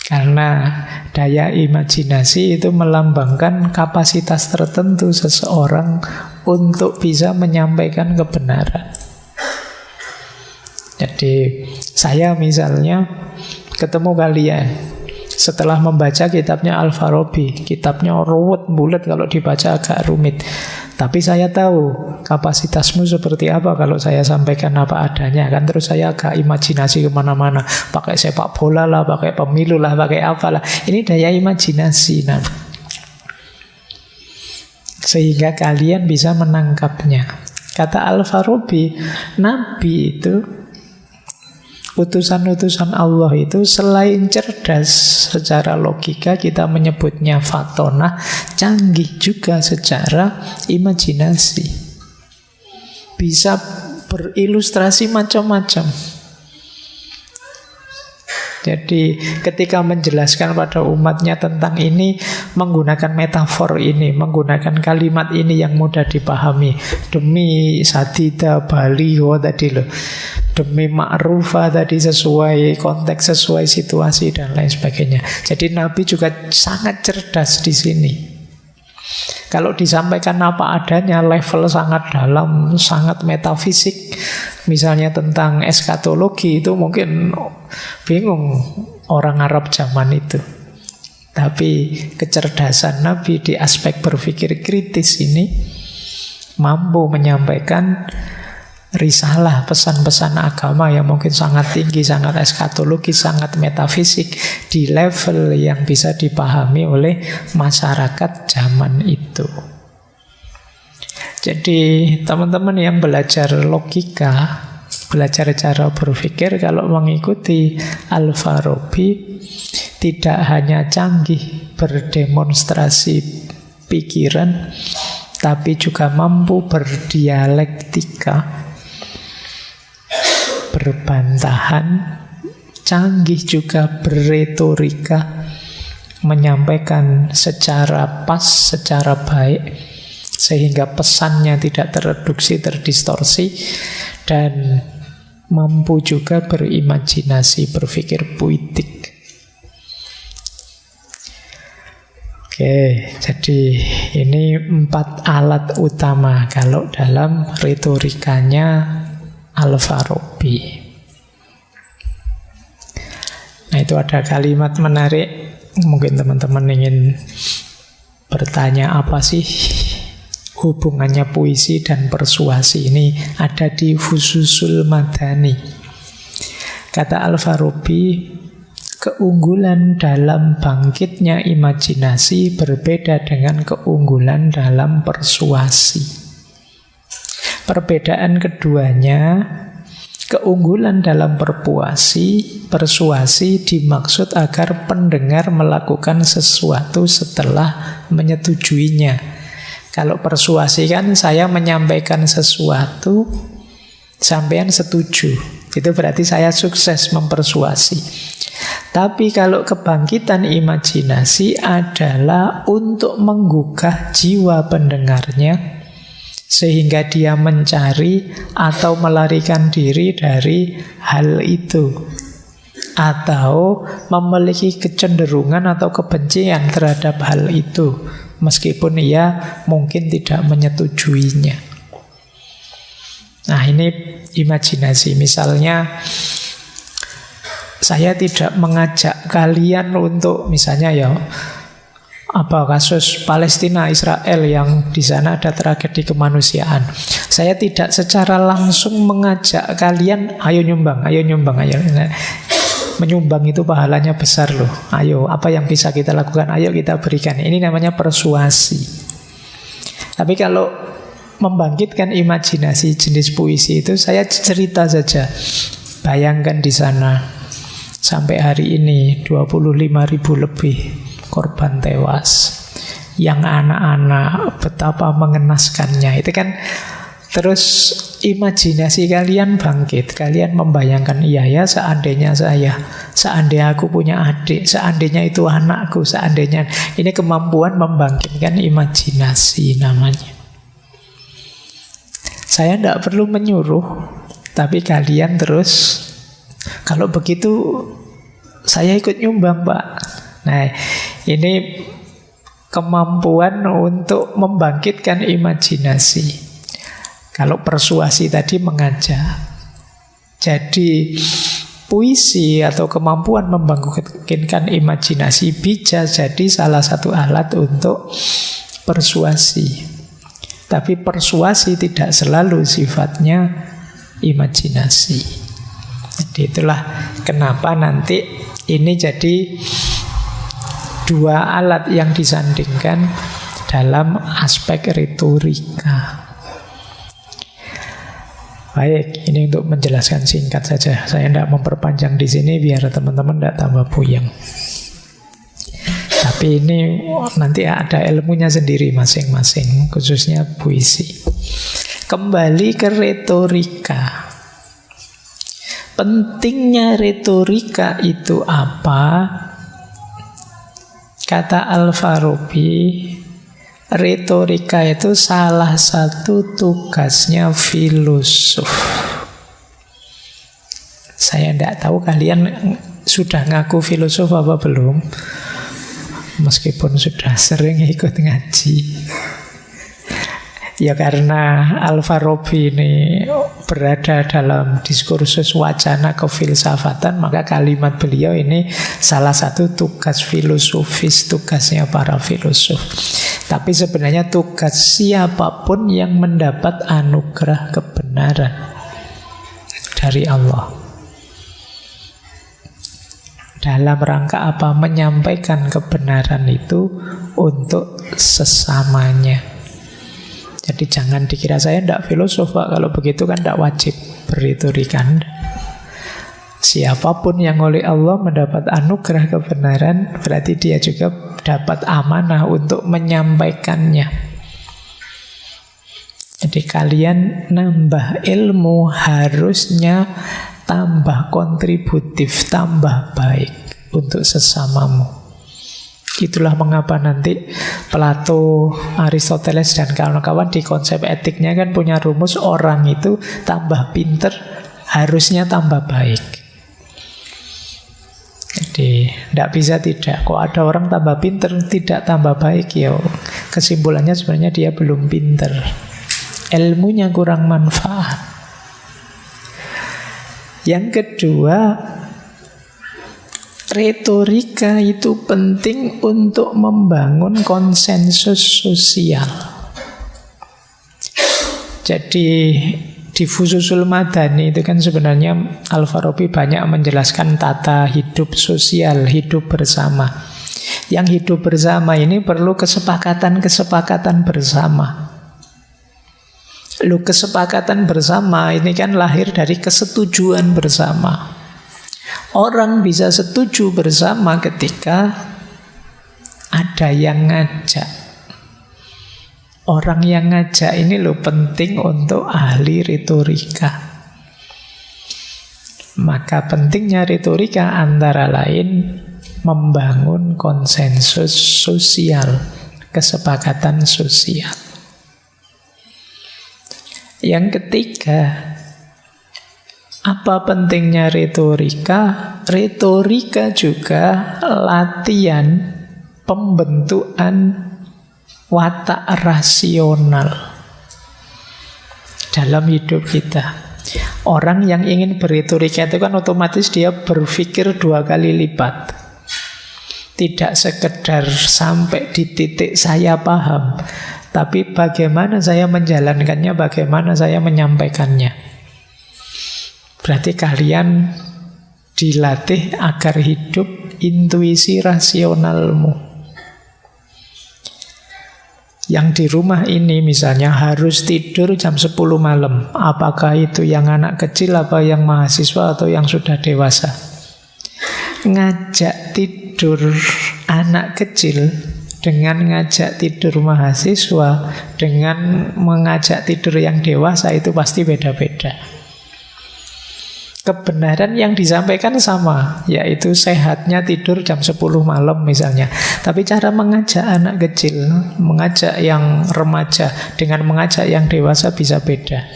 Karena daya imajinasi itu melambangkan kapasitas tertentu seseorang untuk bisa menyampaikan kebenaran. Jadi saya misalnya ketemu kalian setelah membaca kitabnya Al-Farabi, kitabnya ruwet bulat kalau dibaca agak rumit. Tapi saya tahu kapasitasmu seperti apa kalau saya sampaikan apa adanya. Kan terus saya agak imajinasi kemana-mana. Pakai sepak bola lah, pakai pemilu lah, pakai apalah. Ini daya imajinasi. Nah, sehingga kalian bisa menangkapnya. Kata Al-Farabi, Nabi itu, utusan-utusan Allah itu selain cerdas secara logika, kita menyebutnya fatonah, canggih juga secara imajinasi. Bisa berilustrasi macam-macam. Jadi ketika menjelaskan pada umatnya tentang ini, menggunakan metafor ini, menggunakan kalimat ini yang mudah dipahami. Demi sadida baliho tadi loh, demi ma'rufah tadi, sesuai konteks, sesuai situasi dan lain sebagainya. Jadi Nabi juga sangat cerdas di sini. Kalau disampaikan apa adanya, level sangat dalam, sangat metafisik, misalnya tentang eskatologi, itu mungkin bingung orang Arab zaman itu. Tapi kecerdasan Nabi di aspek berpikir kritis ini mampu menyampaikan risalah, pesan-pesan agama yang mungkin sangat tinggi, sangat eskatologis, sangat metafisik di level yang bisa dipahami oleh masyarakat zaman itu. Jadi teman-teman yang belajar logika, belajar cara berpikir, kalau mengikuti Al-Farabi, tidak hanya canggih berdemonstrasi pikiran, tapi juga mampu berdialektika, berbantahan, canggih juga berretorika, menyampaikan secara pas, secara baik, sehingga pesannya tidak tereduksi, terdistorsi, dan mampu juga berimajinasi, berpikir puitik. Oke, jadi ini 4 alat utama kalau dalam retorikanya Al-Farabi. Nah, itu ada kalimat menarik. Mungkin teman-teman ingin bertanya, apa sih hubungannya puisi dan persuasi? Ini ada di Fususul Madani. Kata Al-Farabi, keunggulan dalam bangkitnya imajinasi berbeda dengan keunggulan dalam persuasi. Perbedaan keduanya, keunggulan dalam persuasi dimaksud agar pendengar melakukan sesuatu setelah menyetujuinya. Kalau persuasi kan saya menyampaikan sesuatu, sampean setuju. Itu berarti saya sukses mempersuasi. Tapi kalau kebangkitan imajinasi adalah untuk menggugah jiwa pendengarnya, sehingga dia mencari atau melarikan diri dari hal itu, atau memiliki kecenderungan atau kebencian terhadap hal itu, meskipun ia mungkin tidak menyetujuinya. Nah, ini imajinasi. Misalnya saya tidak mengajak kalian untuk misalnya ya apa kasus Palestina Israel yang di sana ada tragedi kemanusiaan. Saya tidak secara langsung mengajak kalian ayo nyumbang, ayo nyumbang, ayo. Menyumbang itu pahalanya besar loh. Ayo, apa yang bisa kita lakukan? Ayo kita berikan. Ini namanya persuasi. Tapi kalau membangkitkan imajinasi jenis puisi itu, saya cerita saja. Bayangkan di sana sampai hari ini 25.000 lebih korban tewas. Yang anak-anak betapa mengenaskannya. Itu kan terus imajinasi kalian bangkit. Kalian membayangkan, iya ya seandainya saya, seandainya aku punya adik, seandainya itu anakku, seandainya. Ini kemampuan membangkitkan imajinasi namanya. Saya tidak perlu menyuruh, tapi kalian terus, kalau begitu saya ikut nyumbang Pak. Nah, ini kemampuan untuk membangkitkan imajinasi. Kalau persuasi tadi mengajak. Jadi puisi atau kemampuan membangkitkan imajinasi bisa jadi salah satu alat untuk persuasi. Tapi persuasi tidak selalu sifatnya imajinasi. Jadi itulah kenapa nanti ini jadi dua alat yang disandingkan dalam aspek retorika. Baik, ini untuk menjelaskan singkat saja. Saya tidak memperpanjang di sini biar teman-teman tidak tambah puyeng. Tapi ini nanti ada ilmunya sendiri masing-masing, khususnya puisi. Kembali ke retorika. Pentingnya retorika itu apa? Kata Al-Farabi, retorika itu salah satu tugasnya filosof. Saya tidak tahu kalian sudah ngaku filosof apa belum, meskipun sudah sering ikut ngaji. Ya karena Al-Farabi ini berada dalam diskursus wacana kefilsafatan, maka kalimat beliau ini salah satu tugas filosofis, tugasnya para filosof. Tapi sebenarnya tugas siapapun yang mendapat anugerah kebenaran dari Allah. Dalam rangka apa? Menyampaikan kebenaran itu untuk sesamanya. Jadi jangan dikira saya tidak filosof Pak. Kalau begitu kan tidak wajib berretorika. Siapapun yang oleh Allah mendapat anugerah kebenaran, berarti dia juga dapat amanah untuk menyampaikannya. Jadi kalian nambah ilmu harusnya tambah kontributif, tambah baik untuk sesamamu. Itulah mengapa nanti Plato, Aristoteles dan kawan-kawan di konsep etiknya kan punya rumus orang itu tambah pinter harusnya tambah baik. Jadi tidak bisa tidak. Kok ada orang tambah pinter tidak tambah baik, ya kesimpulannya sebenarnya dia belum pinter, ilmunya kurang manfaat. Yang kedua, retorika itu penting untuk membangun konsensus sosial. Jadi di Fususul Madani itu kan sebenarnya Al-Farabi banyak menjelaskan tata hidup sosial, hidup bersama. Yang hidup bersama ini perlu kesepakatan-kesepakatan bersama. Kesepakatan bersama ini kan lahir dari kesetujuan bersama. Orang bisa setuju bersama ketika ada yang ngajak. Orang yang ngajak ini loh penting untuk ahli retorika. Maka pentingnya retorika antara lain membangun konsensus sosial, kesepakatan sosial. Yang ketiga, apa pentingnya retorika? Retorika juga latihan pembentukan watak rasional dalam hidup kita. Orang yang ingin berretorika itu kan otomatis dia berpikir 2 kali lipat. Tidak sekedar sampai di titik saya paham, tapi bagaimana saya menjalankannya, bagaimana saya menyampaikannya. Berarti kalian dilatih agar hidup intuisi rasionalmu. Yang di rumah ini misalnya harus tidur jam 10 malam. Apakah itu yang anak kecil, apa yang mahasiswa, atau yang sudah dewasa? Ngajak tidur anak kecil dengan ngajak tidur mahasiswa, dengan mengajak tidur yang dewasa itu pasti beda-beda. Kebenaran yang disampaikan sama, yaitu sehatnya tidur jam 10 malam misalnya. Tapi cara mengajak anak kecil, mengajak yang remaja, dengan mengajak yang dewasa bisa beda.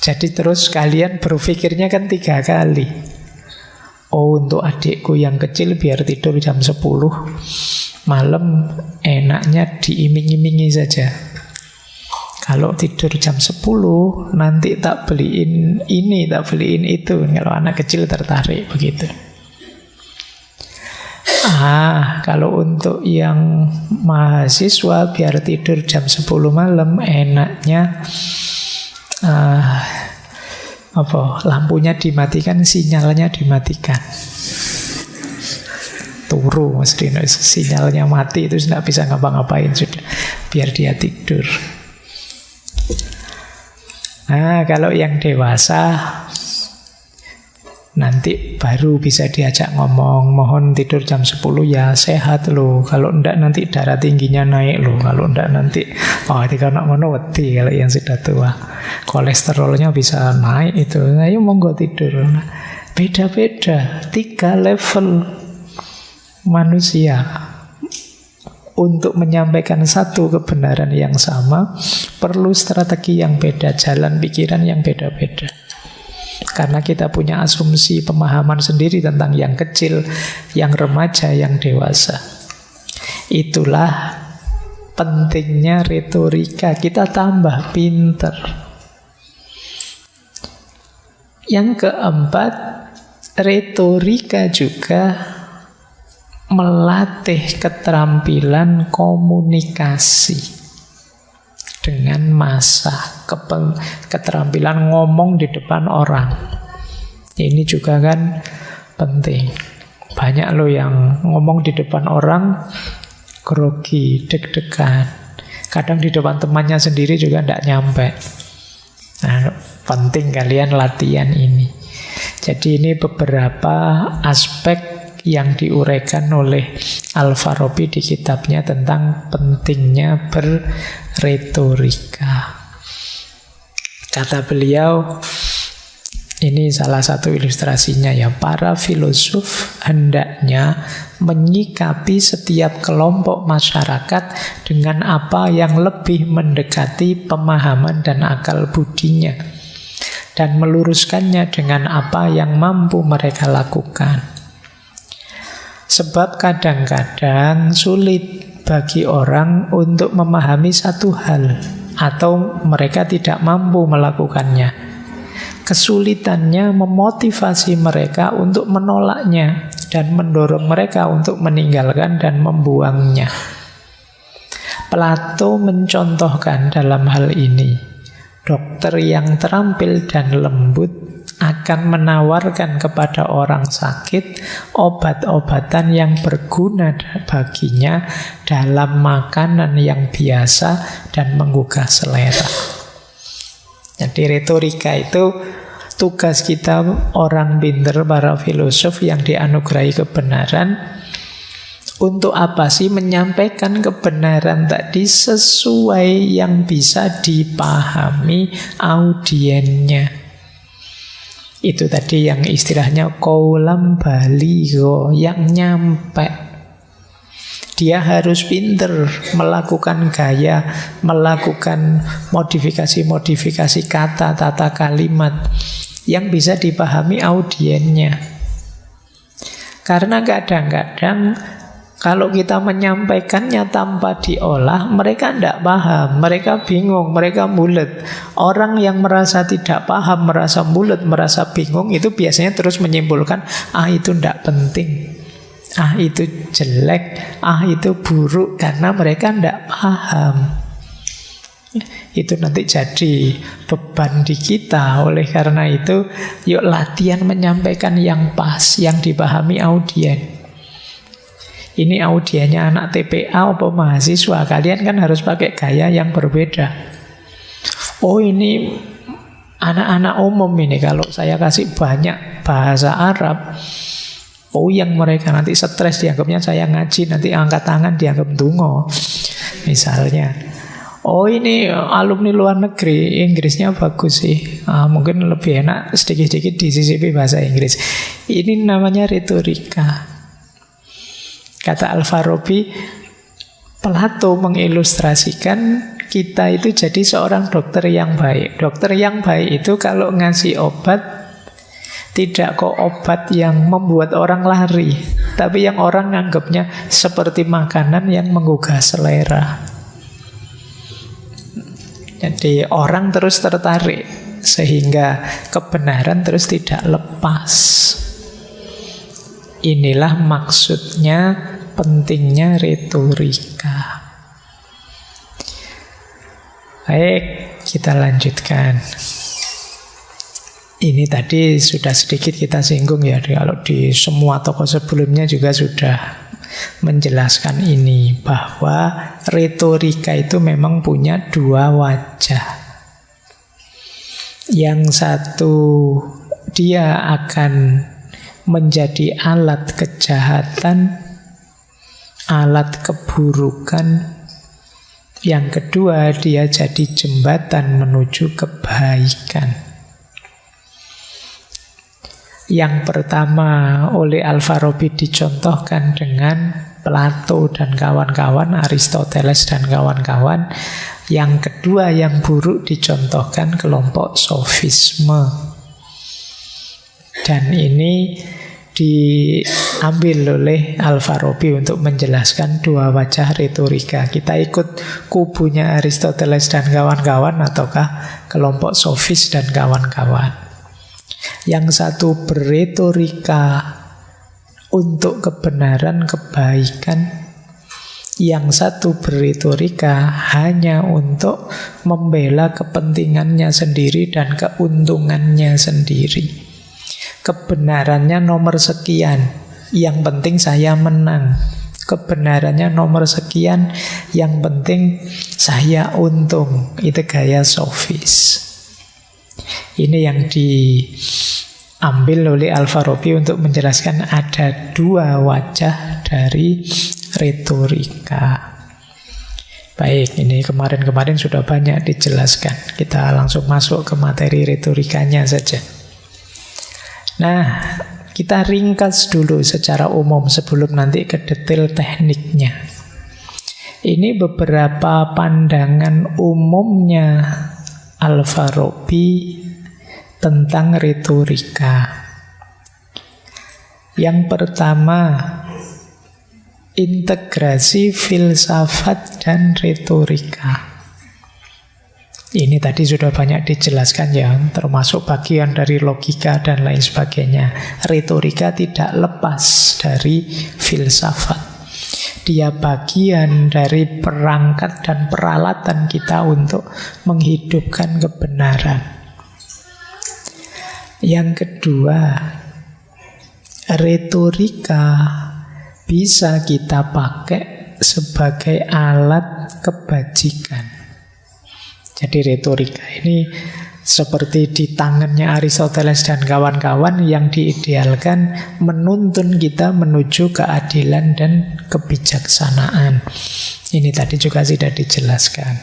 Jadi terus kalian berpikirnya kan 3 kali. Oh, untuk adikku yang kecil biar tidur jam 10 malam, enaknya diiming-imingi saja. Kalau tidur jam 10, nanti tak beliin ini, tak beliin itu. Kalau anak kecil tertarik begitu. Kalau untuk yang mahasiswa biar tidur jam 10 malam, enaknya lampunya dimatikan, sinyalnya dimatikan. Turu mesti, sinyalnya mati itu tidak bisa ngapa-ngapain sudah, biar dia tidur. Kalau yang dewasa nanti baru bisa diajak ngomong, mohon tidur jam 10 ya, sehat loh. Kalau enggak nanti darah tingginya naik loh. Kalau enggak nanti itu kan ngono wedi. Kalau yang sudah tua kolesterolnya bisa naik itu. Ayo monggo tidur. Beda-beda, 3 level manusia. Untuk menyampaikan satu kebenaran yang sama, perlu strategi yang beda, jalan pikiran yang beda-beda. Karena kita punya asumsi pemahaman sendiri tentang yang kecil, yang remaja, yang dewasa. Itulah pentingnya retorika, kita tambah pinter. Yang keempat, retorika juga melatih keterampilan komunikasi dengan massa, keterampilan ngomong di depan orang. Ini juga kan penting. Banyak loh yang ngomong di depan orang grogi, deg-degan. Kadang di depan temannya sendiri juga tidak nyampe. Penting kalian latihan ini. Jadi ini beberapa aspek yang diuraikan oleh Al-Farabi di kitabnya tentang pentingnya berretorika. Kata beliau, ini salah satu ilustrasinya ya, para filosof hendaknya menyikapi setiap kelompok masyarakat dengan apa yang lebih mendekati pemahaman dan akal budinya, dan meluruskannya dengan apa yang mampu mereka lakukan. Sebab kadang-kadang sulit bagi orang untuk memahami satu hal, atau mereka tidak mampu melakukannya. Kesulitannya memotivasi mereka untuk menolaknya dan mendorong mereka untuk meninggalkan dan membuangnya. Plato mencontohkan dalam hal ini, dokter yang terampil dan lembut akan menawarkan kepada orang sakit obat-obatan yang berguna baginya dalam makanan yang biasa dan menggugah selera. Jadi retorika itu tugas kita, orang pinter, para filosof yang dianugerahi kebenaran. Untuk apa sih? Menyampaikan kebenaran tadi sesuai yang bisa dipahami audiennya. Itu tadi yang istilahnya qaulam baligho, yang nyampe. Dia harus pinter melakukan gaya, melakukan modifikasi-modifikasi kata, tata kalimat yang bisa dipahami audiennya. Karena kadang-kadang Kalau kita menyampaikannya tanpa diolah, mereka tidak paham, mereka bingung, mereka bulet. Orang yang merasa tidak paham, merasa bulet, merasa bingung, itu biasanya terus menyimpulkan, itu tidak penting, itu jelek, itu buruk, karena mereka tidak paham. Itu nanti jadi beban di kita. Oleh karena itu, yuk latihan menyampaikan yang pas, yang dipahami audien. Ini audiennya anak TPA atau mahasiswa. Kalian kan harus pakai gaya yang berbeda. Oh, ini anak-anak umum ini. Kalau saya kasih banyak bahasa Arab, yang mereka nanti stres, dianggapnya saya ngaji, nanti angkat tangan dianggap dungo, misalnya. Ini alumni luar negeri, Inggrisnya bagus sih, mungkin lebih enak sedikit-sedikit disisipi bahasa Inggris. Ini namanya retorika. Kata Al-Farabi, Plato mengilustrasikan kita itu jadi seorang dokter yang baik. Dokter yang baik itu kalau ngasih obat, tidak kok obat yang membuat orang lari, tapi yang orang nganggapnya seperti makanan yang menggugah selera. Jadi orang terus tertarik, sehingga kebenaran terus tidak lepas. Inilah maksudnya pentingnya retorika. Baik, kita lanjutkan. Ini tadi sudah sedikit kita singgung ya, kalau di semua tokoh sebelumnya juga sudah menjelaskan ini, bahwa retorika itu memang punya dua wajah. Yang satu, dia akan menjadi alat kejahatan, alat keburukan. Yang kedua, dia jadi jembatan menuju kebaikan. Yang pertama oleh Al-Farabi dicontohkan dengan Plato dan kawan-kawan, Aristoteles dan kawan-kawan. Yang kedua, yang buruk, dicontohkan kelompok sofisme. Dan ini diambil oleh Al-Farabi untuk menjelaskan dua wajah retorika. Kita ikut kubunya Aristoteles dan kawan-kawan, ataukah kelompok sofis dan kawan-kawan. Yang satu berretorika untuk kebenaran, kebaikan. Yang satu berretorika hanya untuk membela kepentingannya sendiri dan keuntungannya sendiri. Kebenarannya nomor sekian, yang penting saya menang. Kebenarannya nomor sekian, yang penting saya untung. Itu gaya sofis. Ini yang diambil oleh Al-Farabi untuk menjelaskan ada dua wajah dari retorika. Baik, ini kemarin-kemarin sudah banyak dijelaskan. Kita langsung masuk ke materi retorikanya saja. Nah, kita ringkas dulu secara umum sebelum nanti ke detail tekniknya. Ini beberapa pandangan umumnya Al-Farabi tentang retorika. Yang pertama, integrasi filsafat dan retorika. Ini tadi sudah banyak dijelaskan ya, termasuk bagian dari logika dan lain sebagainya. Retorika tidak lepas dari filsafat. Dia bagian dari perangkat dan peralatan kita untuk menghidupkan kebenaran. Yang kedua, retorika bisa kita pakai sebagai alat kebajikan. Jadi retorika ini seperti di tangannya Aristoteles dan kawan-kawan yang diidealkan menuntun kita menuju keadilan dan kebijaksanaan. Ini tadi juga sudah dijelaskan.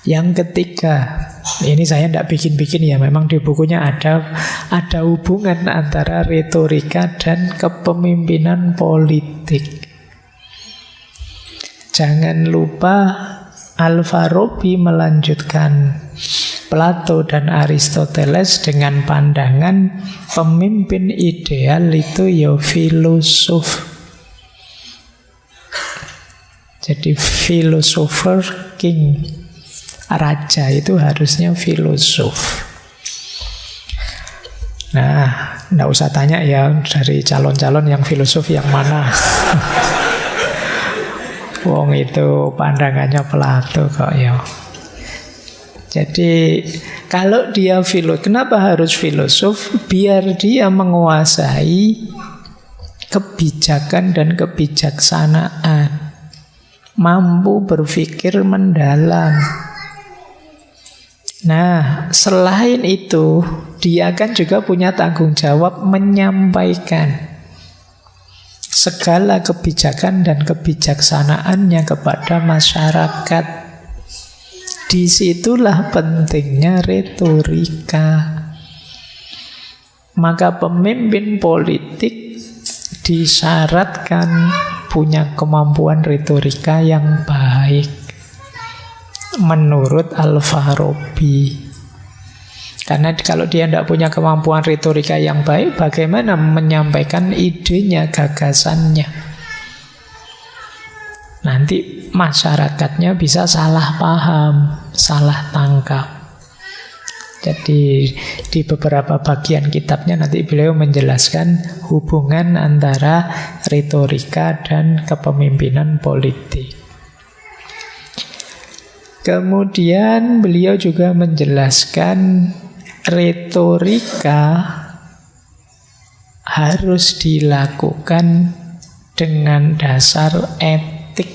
Yang ketiga, ini saya tidak bikin-bikin ya, memang di bukunya ada hubungan antara retorika dan kepemimpinan politik. Jangan lupa Al-Farabi melanjutkan Plato dan Aristoteles dengan pandangan pemimpin ideal itu ya filosof. Jadi philosopher king, raja itu harusnya filosof. Nah, nggak usah tanya ya dari calon-calon yang filosof yang mana. Wong itu pandangannya Plato kok ya. Jadi kalau dia kenapa harus filosof? Biar dia menguasai kebijakan dan kebijaksanaan, mampu berpikir mendalam. Nah, selain itu, dia kan juga punya tanggung jawab menyampaikan segala kebijakan dan kebijaksanaannya kepada masyarakat. Disitulah pentingnya retorika. Maka pemimpin politik disyaratkan punya kemampuan retorika yang baik. Menurut Al-Farabi. Karena kalau dia tidak punya kemampuan retorika yang baik, bagaimana menyampaikan idenya, gagasannya? Nanti masyarakatnya bisa salah paham, salah tangkap. Jadi di beberapa bagian kitabnya nanti beliau menjelaskan hubungan antara retorika dan kepemimpinan politik. Kemudian beliau juga menjelaskan retorika harus dilakukan dengan dasar etik.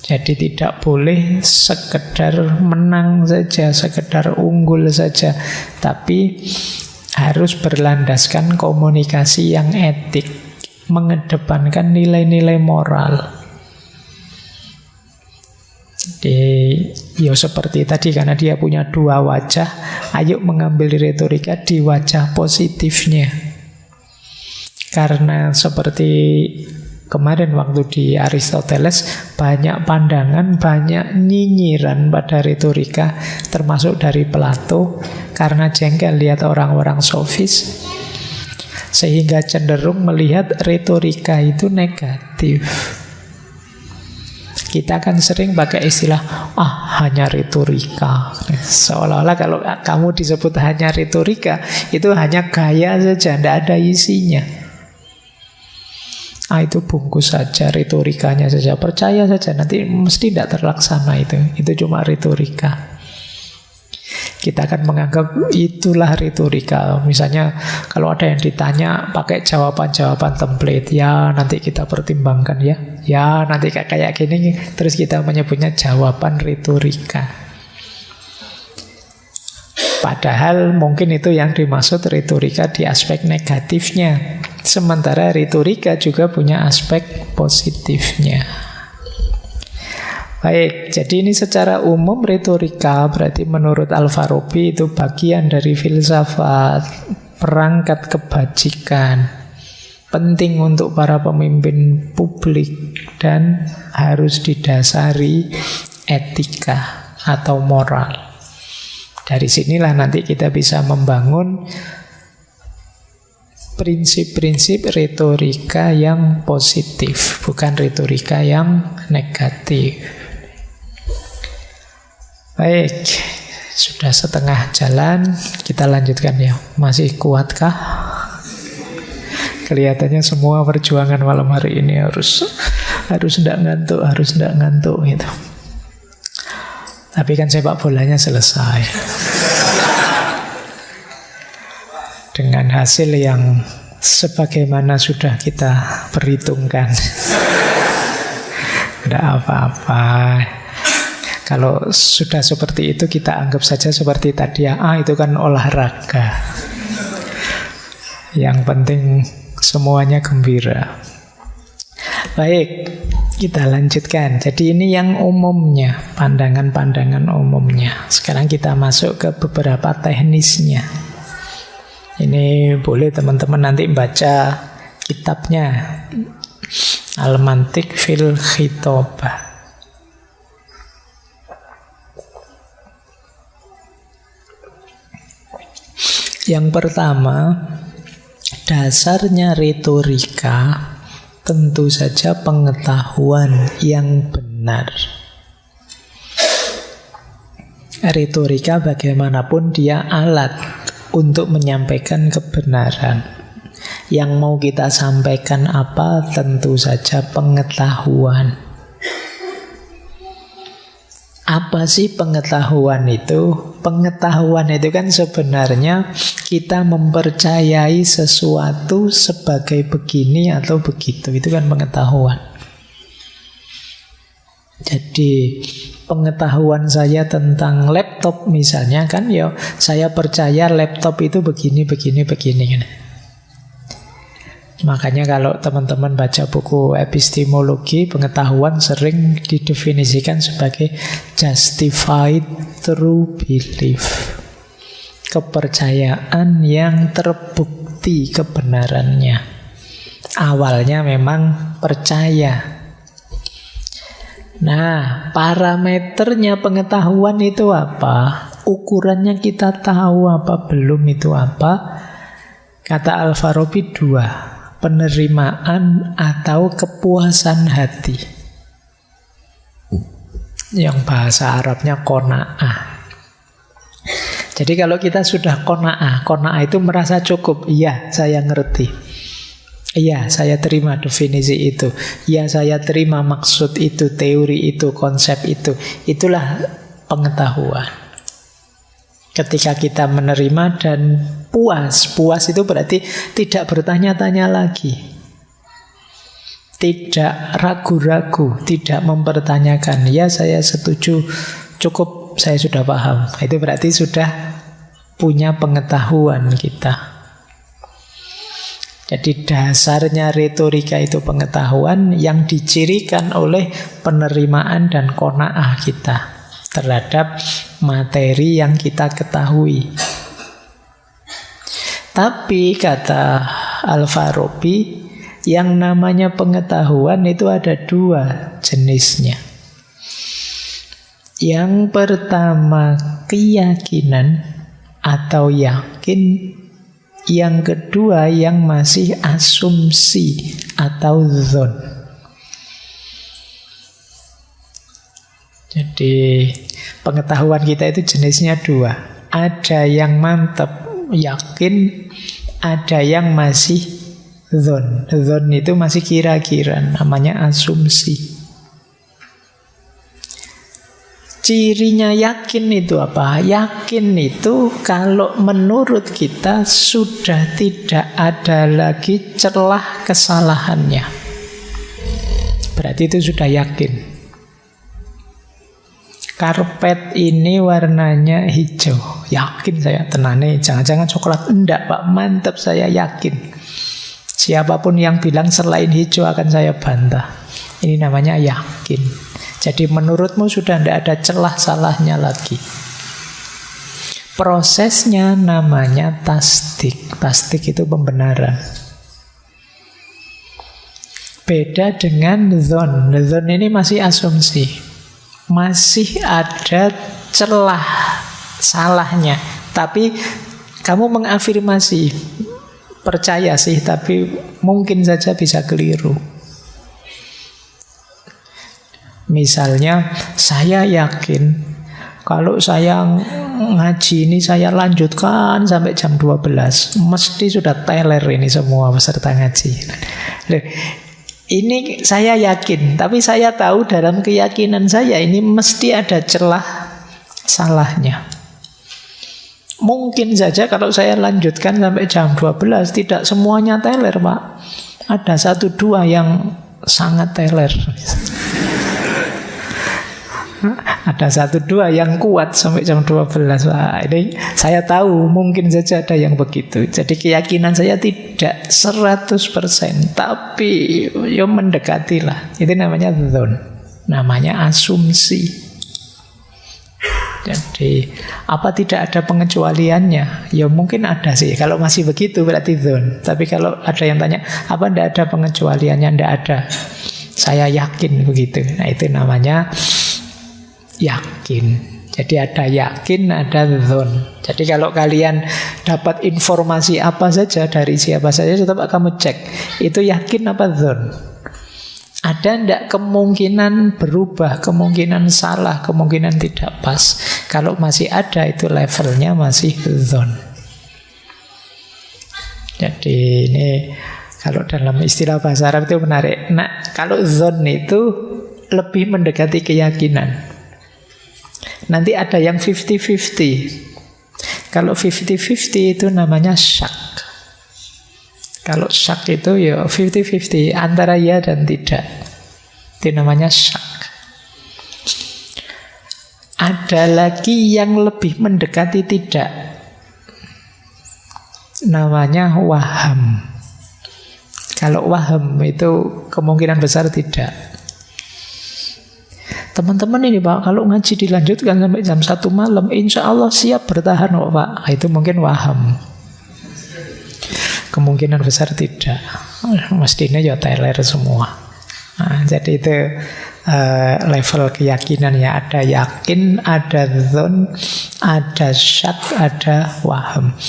Jadi tidak boleh sekedar menang saja, sekedar unggul saja, tapi harus berlandaskan komunikasi yang etik, mengedepankan nilai-nilai moral. Jadi ya seperti tadi, karena dia punya dua wajah, ayo mengambil retorika di wajah positifnya. Karena seperti kemarin waktu di Aristoteles, banyak pandangan, banyak nyinyiran pada retorika, termasuk dari Plato, karena jengkel lihat orang-orang sofis, sehingga cenderung melihat retorika itu negatif. Kita kan sering pakai istilah hanya retorika. Seolah-olah kalau kamu disebut hanya retorika, itu hanya gaya saja, tidak ada isinya. Itu bungkus saja, retorikanya saja, percaya saja, nanti mesti tidak terlaksana itu. Itu cuma retorika. Kita akan menganggap itulah retorika. Misalnya kalau ada yang ditanya pakai jawaban-jawaban template, ya nanti kita pertimbangkan ya nanti kayak gini, terus kita menyebutnya jawaban retorika. Padahal mungkin itu yang dimaksud retorika di aspek negatifnya, sementara retorika juga punya aspek positifnya. Baik, jadi ini secara umum retorika berarti menurut Al-Farabi itu bagian dari filsafat, perangkat kebajikan, penting untuk para pemimpin publik dan harus didasari etika atau moral. Dari sinilah nanti kita bisa membangun prinsip-prinsip retorika yang positif, bukan retorika yang negatif. Baik, sudah setengah jalan, kita lanjutkan ya. Masih kuatkah? Kelihatannya semua perjuangan malam hari ini harus tidak ngantuk gitu. Tapi kan sepak bolanya selesai dengan hasil yang sebagaimana sudah kita perhitungkan. Tidak apa-apa. Kalau sudah seperti itu, kita anggap saja seperti tadi ya. Itu kan olahraga. Yang penting semuanya gembira. Baik, kita lanjutkan. Jadi ini yang umumnya, pandangan-pandangan umumnya. Sekarang kita masuk ke beberapa teknisnya. Ini boleh teman-teman nanti baca kitabnya, Al-Mantiq fil Khitabah. Yang pertama, dasarnya retorika Tentu saja pengetahuan yang benar. Retorika bagaimanapun dia alat untuk menyampaikan kebenaran. Yang mau kita sampaikan apa? Tentu saja pengetahuan. Apa sih pengetahuan itu? Pengetahuan itu kan sebenarnya kita mempercayai sesuatu sebagai begini atau begitu. Itu kan pengetahuan. Jadi pengetahuan saya tentang laptop misalnya kan ya saya percaya laptop itu begini. Makanya kalau teman-teman baca buku epistemologi, pengetahuan sering didefinisikan sebagai justified true belief. Kepercayaan yang terbukti kebenarannya. Awalnya memang percaya. Nah, parameternya pengetahuan itu apa? Ukurannya kita tahu apa belum itu apa? Kata Al-Farabi 2, penerimaan atau kepuasan hati. Yang bahasa Arabnya qanaah. Jadi kalau kita sudah qanaah itu merasa cukup. Iya, saya ngerti. Iya, saya terima definisi itu. Iya, saya terima maksud itu, teori itu, konsep itu. Itulah pengetahuan. Ketika kita menerima dan puas itu berarti tidak bertanya-tanya lagi. Tidak ragu-ragu, tidak mempertanyakan. Ya, saya setuju, cukup, saya sudah paham. Itu berarti sudah punya pengetahuan kita. Jadi dasarnya retorika itu pengetahuan yang dicirikan oleh penerimaan dan qanaah kita terhadap materi yang kita ketahui. Tapi kata Al-Farabi, yang namanya pengetahuan itu ada 2 jenisnya. Yang pertama keyakinan atau yakin. Yang kedua yang masih asumsi atau dzon. Jadi pengetahuan kita itu jenisnya 2. Ada yang mantap, yakin. Ada yang masih dzon. Dzon itu masih kira-kira, namanya asumsi. Cirinya yakin itu apa? Yakin itu kalau menurut kita sudah tidak ada lagi celah kesalahannya. Berarti itu sudah yakin. Karpet ini warnanya hijau. Yakin saya, tenane, jangan-jangan coklat. Enggak Pak, mantap, saya yakin. Siapapun yang bilang selain hijau akan saya bantah. Ini namanya yakin. Jadi menurutmu sudah tidak ada celah salahnya lagi. Prosesnya namanya tasdik. Tasdik itu pembenaran. Beda dengan dzon. Dzon ini masih asumsi. Masih ada celah salahnya. Tapi kamu mengafirmasi, percaya sih, tapi mungkin saja bisa keliru. Misalnya, saya yakin kalau saya ngaji ini saya lanjutkan sampai jam 12. Mesti sudah teler ini semua peserta ngaji. Ini saya yakin, tapi saya tahu dalam keyakinan saya ini mesti ada celah salahnya. Mungkin saja kalau saya lanjutkan sampai jam 12, tidak semuanya teler, Pak. Ada 1-2 yang sangat teler. Ada 1-2 yang kuat sampai jam 12. Wah, ini saya tahu mungkin saja ada yang begitu. Jadi keyakinan saya tidak 100%, tapi ya mendekati lah. Itu namanya dzon, namanya asumsi. Jadi apa tidak ada pengecualiannya? Ya mungkin ada sih. Kalau masih begitu berarti dzon. Tapi kalau ada yang tanya, apa tidak ada pengecualiannya? Tidak ada. Saya yakin begitu. Nah itu namanya yakin. Jadi ada yakin, ada dzon. Jadi kalau kalian dapat informasi apa saja dari siapa saja, coba kamu cek itu yakin apa dzon. Ada ndak kemungkinan berubah, kemungkinan salah, kemungkinan tidak pas? Kalau masih ada, itu levelnya masih dzon. Jadi ini kalau dalam istilah bahasa Arab itu menarik. Nah, kalau dzon itu lebih mendekati keyakinan. Nanti ada yang 50-50. Kalau 50-50 itu namanya syak. Kalau syak itu ya 50-50, antara ya dan tidak. Itu namanya syak. Ada lagi yang lebih mendekati tidak. Namanya waham. Kalau waham itu kemungkinan besar tidak. Teman-teman ini Pak, kalau ngaji dilanjutkan sampai jam 1 malam, insya Allah siap bertahan kok Pak. Itu mungkin waham. Kemungkinan besar tidak. Mestinya ya teler semua. Nah, jadi itu level keyakinan ya. Ada yakin, ada dzon, ada syak, ada waham.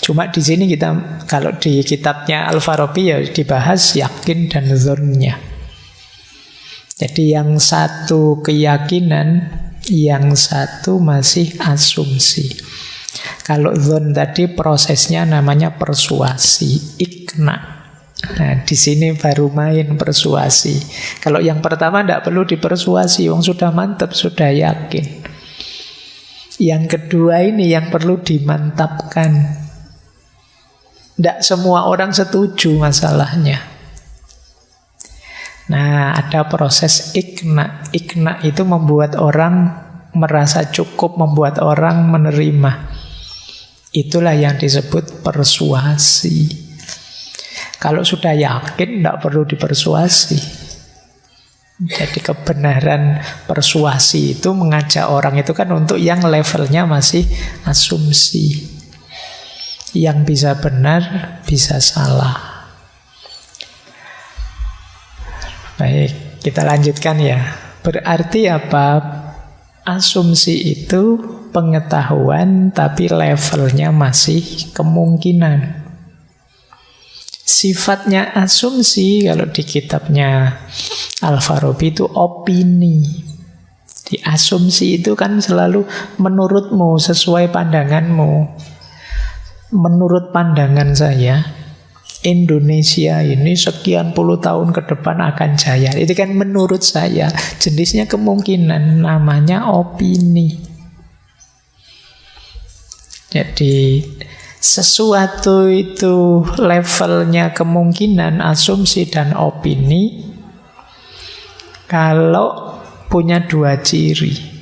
Cuma di sini kita, kalau di kitabnya Al-Farabi ya dibahas yakin dan dzonnya. Jadi yang satu keyakinan, yang satu masih asumsi. Kalau dzon tadi prosesnya namanya persuasi, ikna. Nah, di sini baru main persuasi. Kalau yang pertama tidak perlu dipersuasi, wong sudah mantap, sudah yakin. Yang kedua ini yang perlu dimantapkan. Tidak semua orang setuju masalahnya. Nah, ada proses ikna. Ikna itu membuat orang merasa cukup, membuat orang menerima. Itulah yang disebut persuasi. Kalau sudah yakin, tidak perlu dipersuasi. Jadi kebenaran persuasi itu mengajak orang itu kan untuk yang levelnya masih asumsi. Yang bisa benar, bisa salah. Baik, kita lanjutkan ya. Berarti apa? Asumsi itu pengetahuan tapi levelnya masih kemungkinan. Sifatnya asumsi kalau di kitabnya Al-Farabi itu opini. Di asumsi itu kan selalu menurutmu, sesuai pandanganmu. Menurut pandangan saya, Indonesia ini sekian puluh tahun ke depan akan jaya. Itu kan menurut saya. Jenisnya kemungkinan, namanya opini. Jadi sesuatu itu levelnya kemungkinan, asumsi dan opini. Kalau punya dua ciri.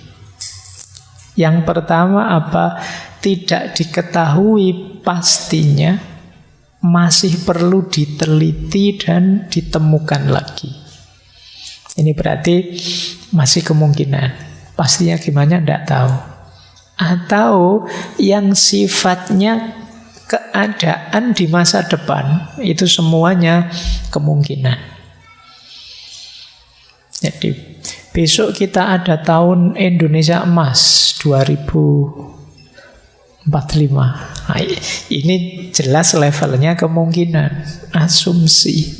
Yang pertama apa? Tidak diketahui pastinya, masih perlu diteliti dan ditemukan lagi. Ini berarti masih kemungkinan. Pastinya gimana tidak tahu. Atau yang sifatnya keadaan di masa depan, itu semuanya kemungkinan. Jadi besok kita ada tahun Indonesia Emas 2045. Nah, ini jelas levelnya kemungkinan, asumsi.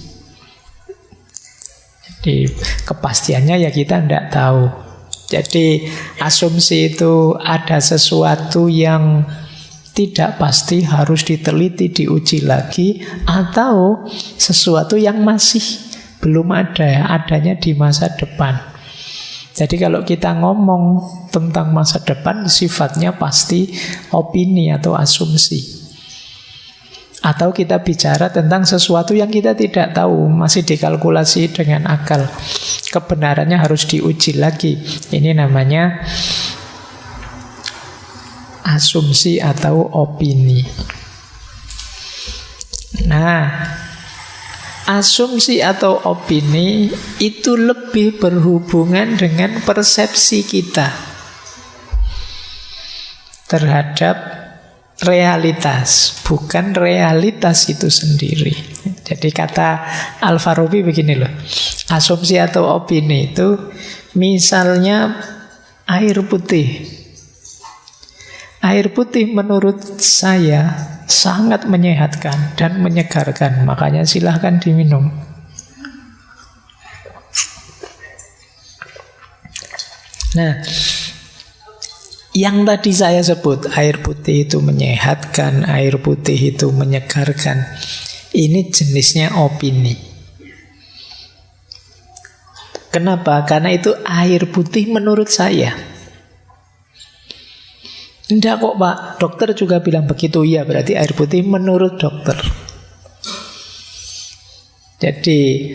Jadi kepastiannya ya kita tidak tahu. Jadi asumsi itu ada sesuatu yang tidak pasti, harus diteliti, diuji lagi, atau sesuatu yang masih belum ada, adanya di masa depan. Jadi kalau kita ngomong tentang masa depan, sifatnya pasti opini atau asumsi. Atau kita bicara tentang sesuatu yang kita tidak tahu, masih dikalkulasi dengan akal. Kebenarannya harus diuji lagi. Ini namanya asumsi atau opini. Nah, asumsi atau opini itu lebih berhubungan dengan persepsi kita terhadap realitas, bukan realitas itu sendiri. Jadi kata Al-Farabi begini loh, asumsi atau opini itu misalnya air putih. Air putih menurut saya sangat menyehatkan dan menyegarkan, makanya silahkan diminum. Nah, yang tadi saya sebut, air putih itu menyehatkan, air putih itu menyegarkan, ini jenisnya opini. Kenapa? Karena itu air putih menurut saya. Enggak kok Pak, dokter juga bilang begitu. Ya berarti air putih menurut dokter. Jadi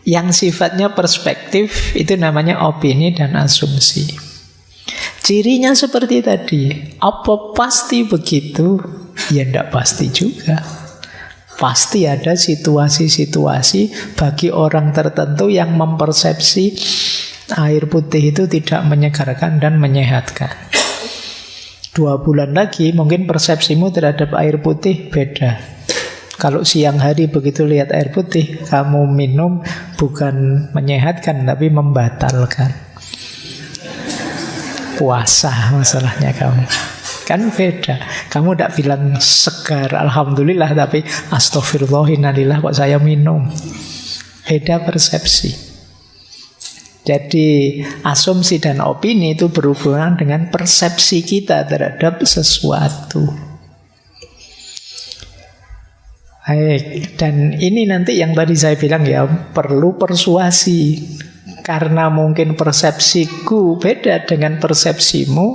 yang sifatnya perspektif itu namanya opini dan asumsi. Cirinya seperti tadi. Apa pasti begitu? Ya enggak pasti juga. Pasti ada situasi-situasi bagi orang tertentu yang mempersepsi air putih itu tidak menyegarkan dan menyehatkan. 2 bulan lagi mungkin persepsimu terhadap air putih beda. Kalau siang hari begitu lihat air putih, kamu minum bukan menyehatkan tapi membatalkan. Puasa masalahnya kamu. Kan beda. Kamu tidak bilang segar, alhamdulillah, tapi astagfirullahaladzim kok saya minum. Beda persepsi. Jadi asumsi dan opini itu berhubungan dengan persepsi kita terhadap sesuatu. Baik, dan ini nanti yang tadi saya bilang ya, perlu persuasi. Karena mungkin persepsiku beda dengan persepsimu,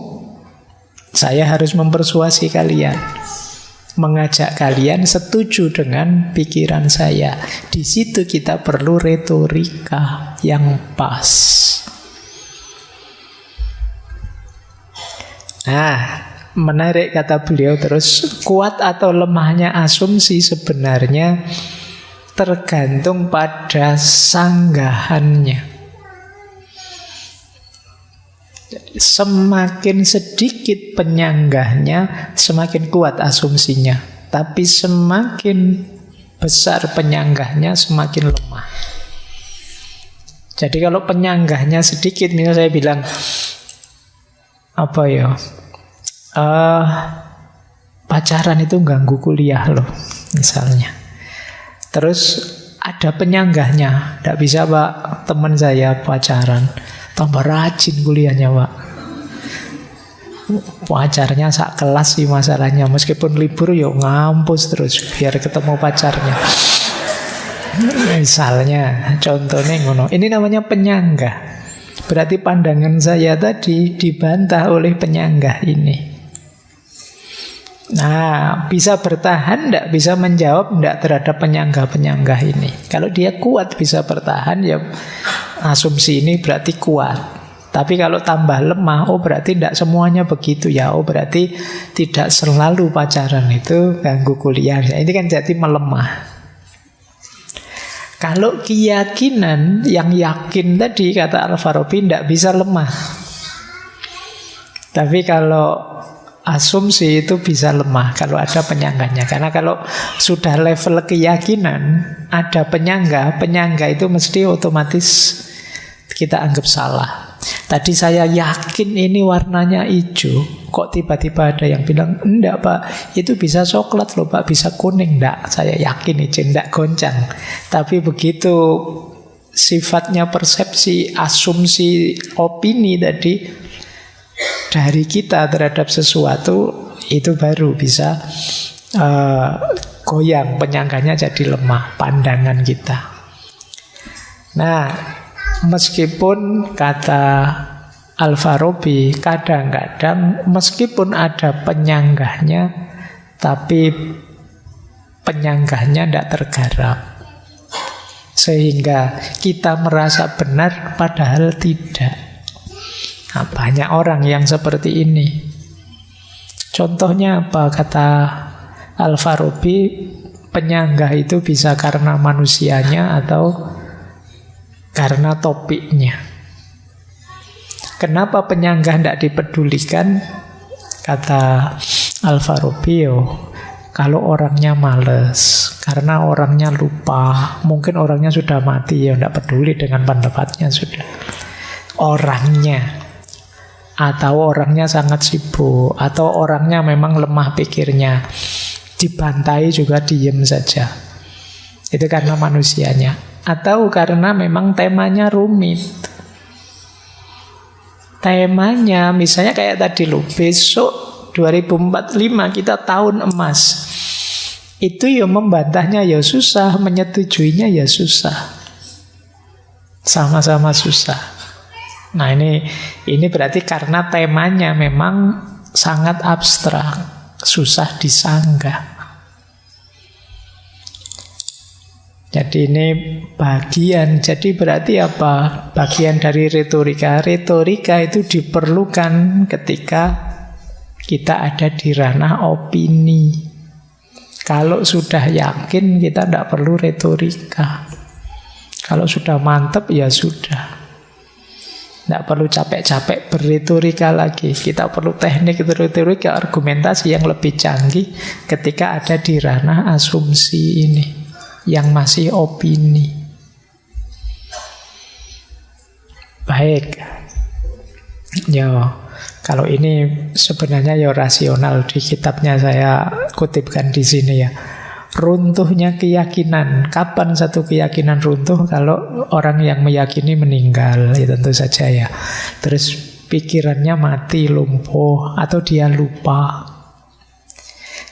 saya harus mempersuasi kalian, mengajak kalian setuju dengan pikiran saya. Di situ kita perlu retorika yang pas. Nah, menarik kata beliau terus, kuat atau lemahnya asumsi sebenarnya tergantung pada sanggahannya. Semakin sedikit penyanggahnya, semakin kuat asumsinya. Tapi semakin besar penyanggahnya, semakin lemah. Jadi kalau penyanggahnya sedikit, misalnya saya bilang, pacaran itu ganggu kuliah loh, misalnya. Terus ada penyanggahnya, tidak bisa Pak, teman saya pacaran, tambah rajin kuliahnya Pak. Pacarnya sak kelas sih masalahnya. Meskipun libur yuk ngampus terus biar ketemu pacarnya. Misalnya, contohnya ngono. Ini namanya penyanggah. Berarti pandangan saya tadi dibantah oleh penyanggah ini. Nah, bisa bertahan enggak, bisa menjawab enggak terhadap penyanggah-penyanggah ini. Kalau dia kuat bisa bertahan, ya asumsi ini berarti kuat. Tapi kalau tambah lemah, oh berarti tidak semuanya begitu ya. Oh berarti tidak selalu pacaran itu ganggu kuliah. Ini kan jadi melemah. Kalau keyakinan yang yakin tadi kata Al-Farabi tidak bisa lemah. Tapi kalau asumsi itu bisa lemah kalau ada penyanggahnya. Karena kalau sudah level keyakinan ada penyanggah, penyanggah itu mesti otomatis kita anggap salah. Tadi saya yakin ini warnanya hijau, kok tiba-tiba ada yang bilang, enggak Pak, itu bisa coklat loh Pak, bisa kuning. Enggak, saya yakin hijau, enggak goncang. Tapi begitu sifatnya persepsi, asumsi, opini tadi dari kita terhadap sesuatu, itu baru bisa goyang, penyanggahnya jadi lemah, pandangan kita. Nah, meskipun kata Al-Farabi, kadang-kadang meskipun ada penyanggahnya, tapi penyanggahnya tidak tergarap. Sehingga kita merasa benar padahal tidak. Nah, banyak orang yang seperti ini. Contohnya apa? Kata Al-Farabi, penyanggah itu bisa karena manusianya atau karena topiknya. Kenapa penyanggah tidak dipedulikan? Kata Al-Farabi, kalau orangnya males, karena orangnya lupa, mungkin orangnya sudah mati, ya tidak peduli dengan pendapatnya sudah. Orangnya, atau orangnya sangat sibuk, atau orangnya memang lemah pikirnya, dibantai juga diem saja. Itu karena manusianya. Atau karena memang temanya rumit. temanya misalnya kayak tadi loh, besok 2045 kita tahun emas. Itu ya membantahnya ya susah, menyetujuinya ya susah. Sama-sama susah. Nah ini berarti karena temanya memang sangat abstrak, susah disanggah. Jadi ini bagian, jadi berarti apa? Bagian dari retorika. Retorika itu diperlukan ketika kita ada di ranah opini. Kalau sudah yakin kita tidak perlu retorika. Kalau sudah mantap ya sudah. Tidak perlu capek-capek berretorika lagi. Kita perlu teknik retorika, argumentasi yang lebih canggih ketika ada di ranah asumsi ini, yang masih opini. Baik. Ya, kalau ini sebenarnya ya rasional, di kitabnya saya kutipkan di sini ya. Runtuhnya keyakinan. Kapan satu keyakinan runtuh? Kalau orang yang meyakini meninggal, ya tentu saja ya. Terus pikirannya mati, lumpuh, atau dia lupa.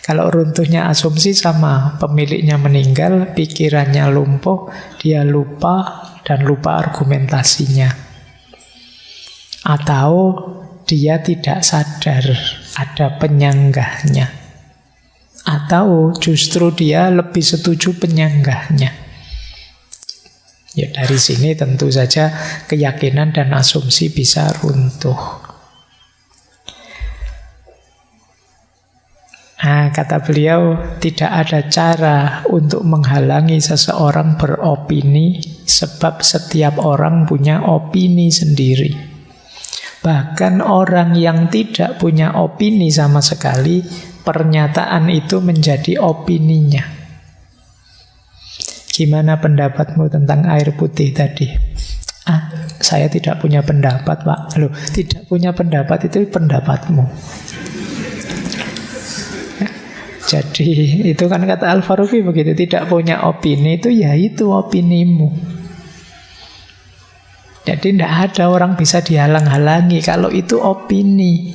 Kalau runtuhnya asumsi sama, pemiliknya meninggal, pikirannya lumpuh, dia lupa dan lupa argumentasinya. Atau dia tidak sadar ada penyanggahnya. Atau justru dia lebih setuju penyanggahnya. Ya dari sini tentu saja keyakinan dan asumsi bisa runtuh. Nah, kata beliau, tidak ada cara untuk menghalangi seseorang beropini, sebab setiap orang punya opini sendiri. Bahkan orang yang tidak punya opini sama sekali, pernyataan itu menjadi opininya. Gimana pendapatmu tentang air putih tadi? Saya tidak punya pendapat, Pak. Loh, tidak punya pendapat itu pendapatmu. Jadi itu kan kata Al-Farabi begitu, tidak punya opini itu ya itu opinimu. Jadi tidak ada orang bisa dihalang-halangi kalau itu opini.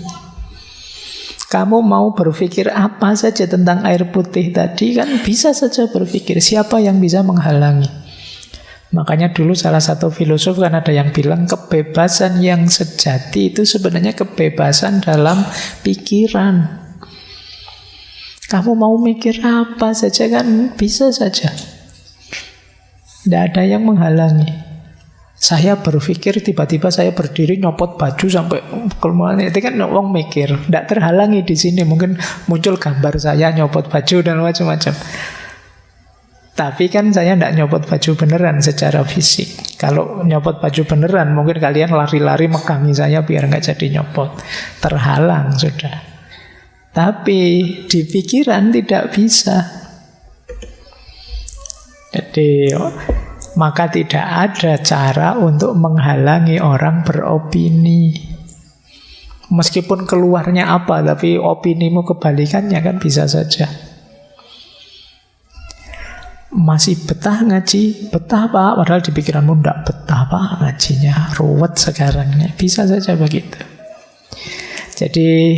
Kamu mau berpikir apa saja tentang air putih tadi kan bisa saja berpikir, siapa yang bisa menghalangi? Makanya dulu salah satu filosof kan ada yang bilang kebebasan yang sejati itu sebenarnya kebebasan dalam pikiran. Kamu mau mikir apa saja kan bisa saja. Tidak ada yang menghalangi. Saya berpikir tiba-tiba saya berdiri nyopot baju sampai kelemahan. Itu kan orang mikir, tidak terhalangi di sini. Mungkin muncul gambar saya nyopot baju dan macam-macam. Tapi kan saya tidak nyopot baju beneran secara fisik. Kalau nyopot baju beneran, mungkin kalian lari-lari megangi saya biar nggak jadi nyopot. Terhalang sudah. Tapi di pikiran tidak bisa. Jadi maka tidak ada cara untuk menghalangi orang beropini. Meskipun keluarnya apa, tapi opinimu kebalikannya kan bisa saja. Masih betah ngaji? Betah Pak, padahal di pikiranmu tidak betah Pak ngajinya, ruwet sekarang. Bisa saja begitu. Jadi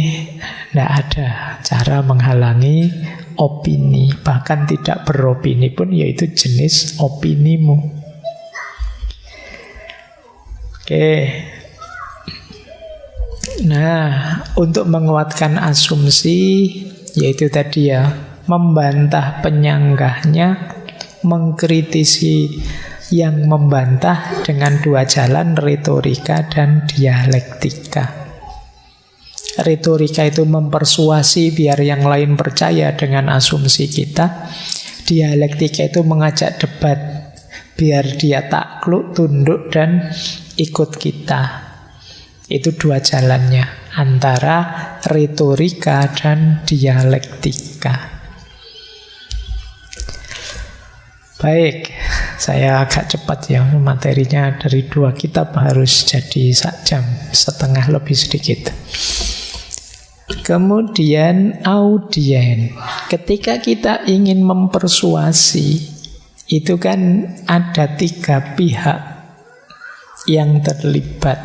tidak ada cara menghalangi opini. Bahkan tidak beropini pun yaitu jenis opinimu. Oke. Nah, untuk menguatkan asumsi, yaitu tadi ya, membantah penyanggahnya, mengkritisi yang membantah dengan dua jalan, retorika dan dialektika. Retorika itu mempersuasi biar yang lain percaya dengan asumsi kita. Dialektika itu mengajak debat biar dia takluk, tunduk dan ikut kita. Itu dua jalannya antara retorika dan dialektika. Baik, saya agak cepat ya, materinya dari dua kitab harus jadi 1,5 jam lebih sedikit. Kemudian audien. Ketika kita ingin mempersuasi, itu kan ada 3 pihak yang terlibat.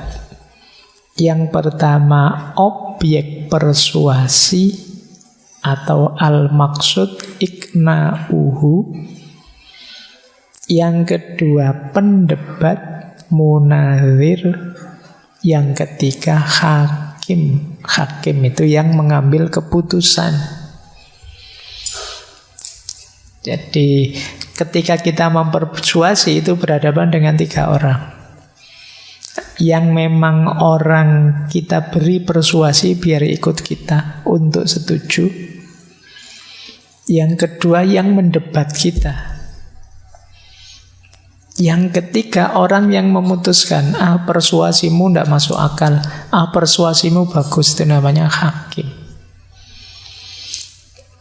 Yang pertama objek persuasi atau al-maksud iqna'uhu. Yang kedua pendebat munazir. Yang ketiga hakim. Hakim itu yang mengambil keputusan. Jadi ketika kita mempersuasi itu berhadapan dengan 3 orang. Yang memang orang kita beri persuasi biar ikut kita untuk setuju. Yang kedua yang mendebat kita. Yang ketiga orang yang memutuskan, persuasimu tidak masuk akal, persuasimu bagus, itu namanya hakim.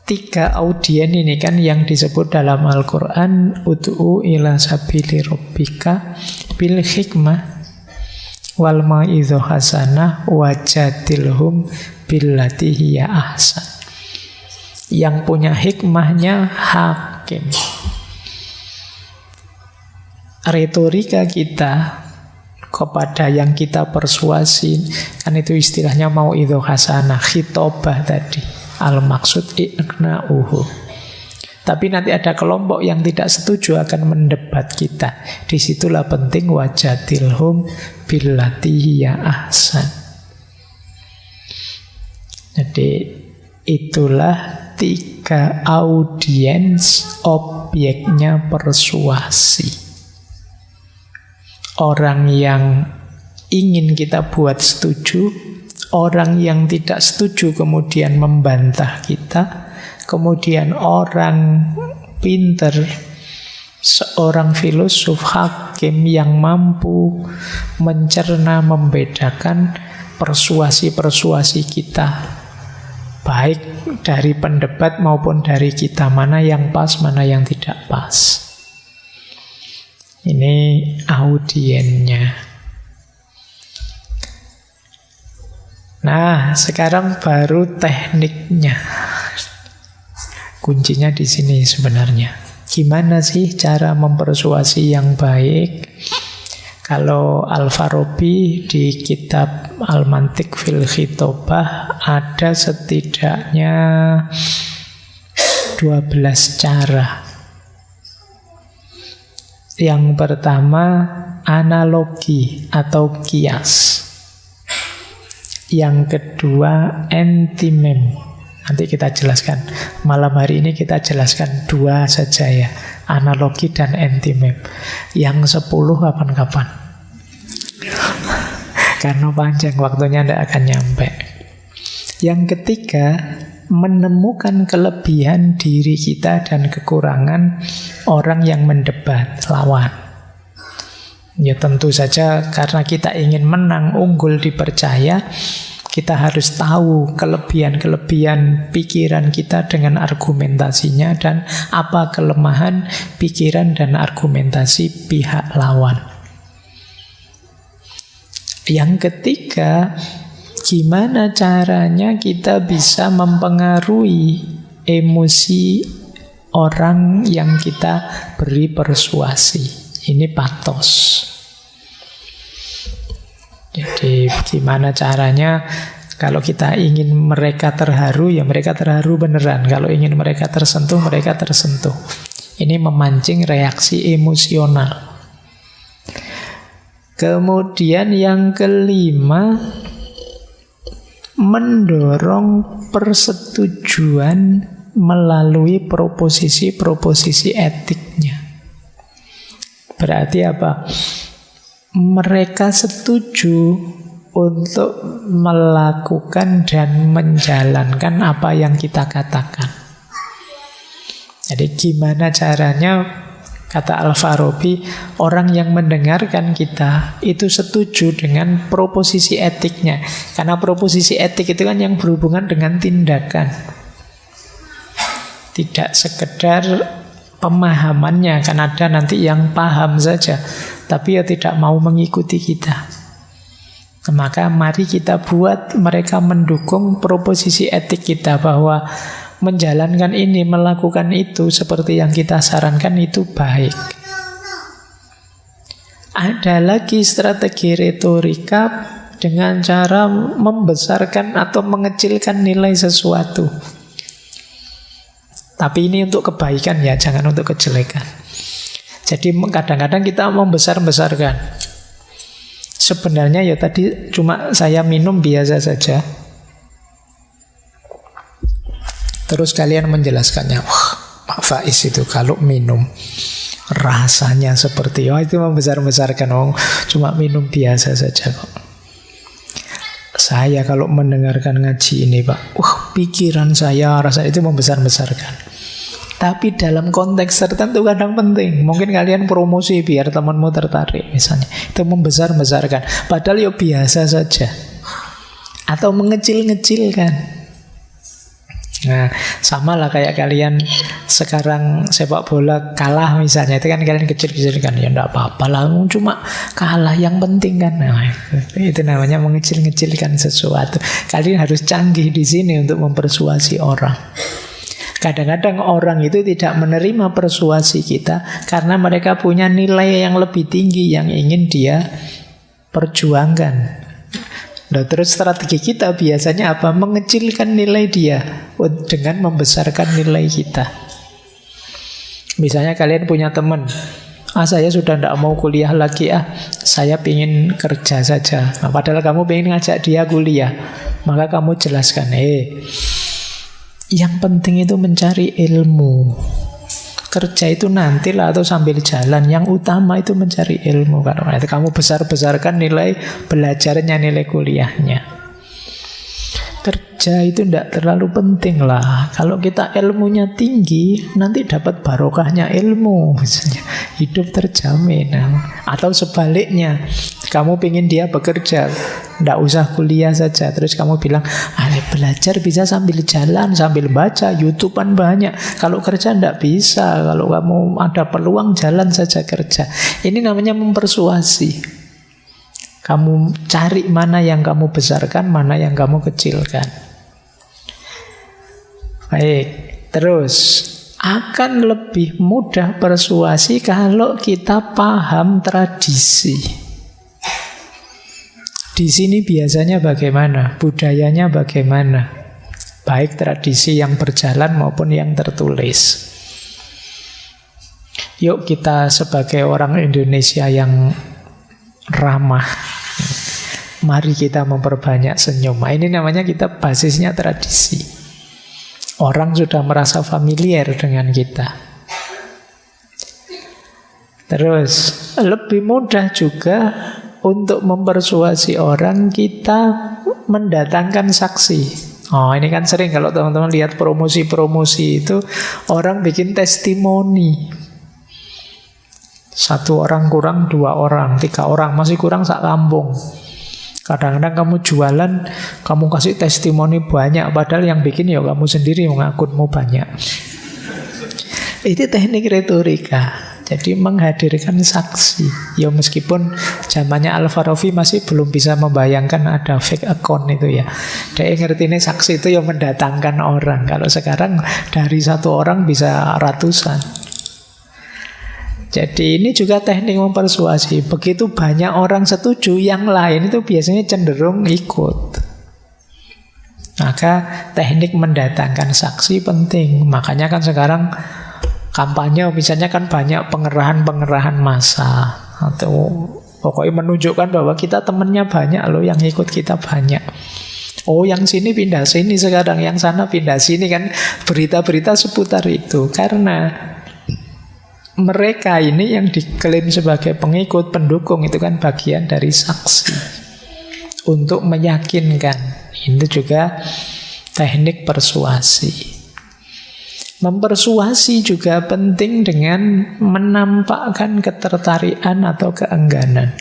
3 audien ini kan yang disebut dalam Al-Quran, ud'u ila sabili rabbika bil hikmah wal mau'izah hasanah wajadilhum billati hiya ahsan. Yang punya hikmahnya hakim. Retorika kita kepada yang kita persuasi, kan itu istilahnya mau'izah hasanah, khitobah tadi, al-maksud iqna'uhu. Tapi nanti ada kelompok yang tidak setuju akan mendebat kita. Disitulah penting wajadilhum billati hiya ahsan. Jadi itulah 3 audiens objeknya persuasi. Orang yang ingin kita buat setuju, orang yang tidak setuju kemudian membantah kita, kemudian orang pinter, seorang filosof hakim yang mampu mencerna, membedakan persuasi-persuasi kita, baik dari pendebat maupun dari kita, mana yang pas, mana yang tidak pas. Ini audiennya. Nah, sekarang baru tekniknya. Kuncinya di sini sebenarnya. Gimana sih cara mempersuasi yang baik? Kalau Al-Farabi di kitab Al-Mantiq fil Khitobah ada setidaknya 12 cara. Yang pertama analogi atau kias. Yang kedua entimem. Nanti kita jelaskan. Malam hari ini kita jelaskan 2 saja ya. Analogi dan entimem. Yang 10 kapan-kapan. Karena panjang waktunya tidak akan nyampe. Yang ketiga, menemukan kelebihan diri kita dan kekurangan orang yang mendebat, lawan. Ya tentu saja karena kita ingin menang, unggul, dipercaya, kita harus tahu kelebihan-kelebihan pikiran kita dengan argumentasinya dan apa kelemahan pikiran dan argumentasi pihak lawan. Yang ketiga, gimana caranya kita bisa mempengaruhi emosi orang yang kita beri persuasi. Ini patos. Jadi gimana caranya kalau kita ingin mereka terharu, ya mereka terharu beneran. Kalau ingin mereka tersentuh, mereka tersentuh. Ini memancing reaksi emosional. Kemudian yang kelima, mendorong persetujuan melalui proposisi-proposisi etiknya. Berarti apa? Mereka setuju untuk melakukan dan menjalankan apa yang kita katakan. Jadi gimana caranya, kata Al-Farabi, orang yang mendengarkan kita itu setuju dengan proposisi etiknya. Karena proposisi etik itu kan yang berhubungan dengan tindakan. Tidak sekedar pemahamannya, kan ada nanti yang paham saja, tapi ya tidak mau mengikuti kita. Maka mari kita buat mereka mendukung proposisi etik kita, bahwa menjalankan ini, melakukan itu seperti yang kita sarankan itu baik. Ada lagi strategi retorika dengan cara membesarkan atau mengecilkan nilai sesuatu. Tapi ini untuk kebaikan ya, jangan untuk kejelekan. Jadi kadang-kadang kita membesar-besarkan. Sebenarnya ya tadi cuma saya minum biasa saja. Terus kalian menjelaskannya, wah Pak Faiz itu kalau minum rasanya seperti, oh itu membesar-besarkan, oh cuma minum biasa saja kok. Saya kalau mendengarkan ngaji ini Pak, wah pikiran saya, rasa itu membesar-besarkan. Tapi dalam konteks tertentu kadang penting. Mungkin kalian promosi biar temanmu tertarik misalnya, itu membesar-besarkan. Padahal ya biasa saja. Atau mengecil-ngecilkan. Nah, sama lah kayak kalian sekarang sepak bola kalah misalnya, itu kan kalian kecil-kecilkan, ya enggak apa-apa lah, cuma kalah yang penting kan. Nah, itu namanya mengecil-ngecilkan sesuatu. Kalian harus canggih di sini untuk mempersuasi orang. Kadang-kadang orang itu tidak menerima persuasi kita karena mereka punya nilai yang lebih tinggi yang ingin dia perjuangkan. Nah, terus strategi kita biasanya apa? Mengecilkan nilai dia dengan membesarkan nilai kita. Misalnya kalian punya teman, saya sudah tidak mau kuliah lagi, saya ingin kerja saja. Nah, padahal kamu ingin ngajak dia kuliah. Maka kamu jelaskan, yang penting itu mencari ilmu. Kerja itu nantilah atau sambil jalan. Yang utama itu mencari ilmu. Karena itu kamu besar-besarkan nilai belajarnya, nilai kuliahnya. Kerja itu tidak terlalu penting lah. Kalau kita ilmunya tinggi, nanti dapat barokahnya ilmu misalnya. Hidup terjamin. Atau sebaliknya, kamu ingin dia bekerja, tidak usah kuliah saja. Terus kamu bilang, belajar bisa sambil jalan, sambil baca, YouTube-an banyak. Kalau kerja tidak bisa. Kalau kamu ada peluang, jalan saja kerja. Ini namanya mempersuasi. Kamu cari mana yang kamu besarkan, mana yang kamu kecilkan. Baik, terus akan lebih mudah persuasi kalau kita paham tradisi. Di sini biasanya bagaimana? Budayanya bagaimana? Baik tradisi yang berjalan maupun yang tertulis. Yuk kita sebagai orang Indonesia yang ramah, mari kita memperbanyak senyum. Ini namanya kita basisnya tradisi. Orang sudah merasa familiar dengan kita. Terus lebih mudah juga untuk mempersuasi orang kita mendatangkan saksi. Ini kan sering kalau teman-teman lihat promosi-promosi itu orang bikin testimoni. 1 orang kurang 2 orang, 3 orang, masih kurang sak kampung. Kadang-kadang kamu jualan, kamu kasih testimoni banyak, padahal yang bikin ya kamu sendiri, mengakunmu banyak. Itu teknik retorika. Jadi menghadirkan saksi. Ya meskipun zamannya Al-Farabi masih belum bisa membayangkan ada fake account itu ya. Dia ngerti ini saksi itu yang mendatangkan orang. Kalau sekarang dari 1 orang bisa ratusan. Jadi ini juga teknik mempersuasi. Begitu banyak orang setuju, yang lain itu biasanya cenderung ikut. Maka teknik mendatangkan saksi penting. Makanya kan sekarang kampanye misalnya kan banyak pengerahan-pengerahan massa. Atau pokoknya menunjukkan bahwa kita temennya banyak loh, yang ikut kita banyak. Oh yang sini pindah sini sekarang, yang sana pindah sini, kan berita-berita seputar itu. Karena mereka ini yang diklaim sebagai pengikut, pendukung, itu kan bagian dari saksi untuk meyakinkan. Ini juga teknik persuasi. Mempersuasi juga penting dengan menampakkan ketertarikan atau keengganan.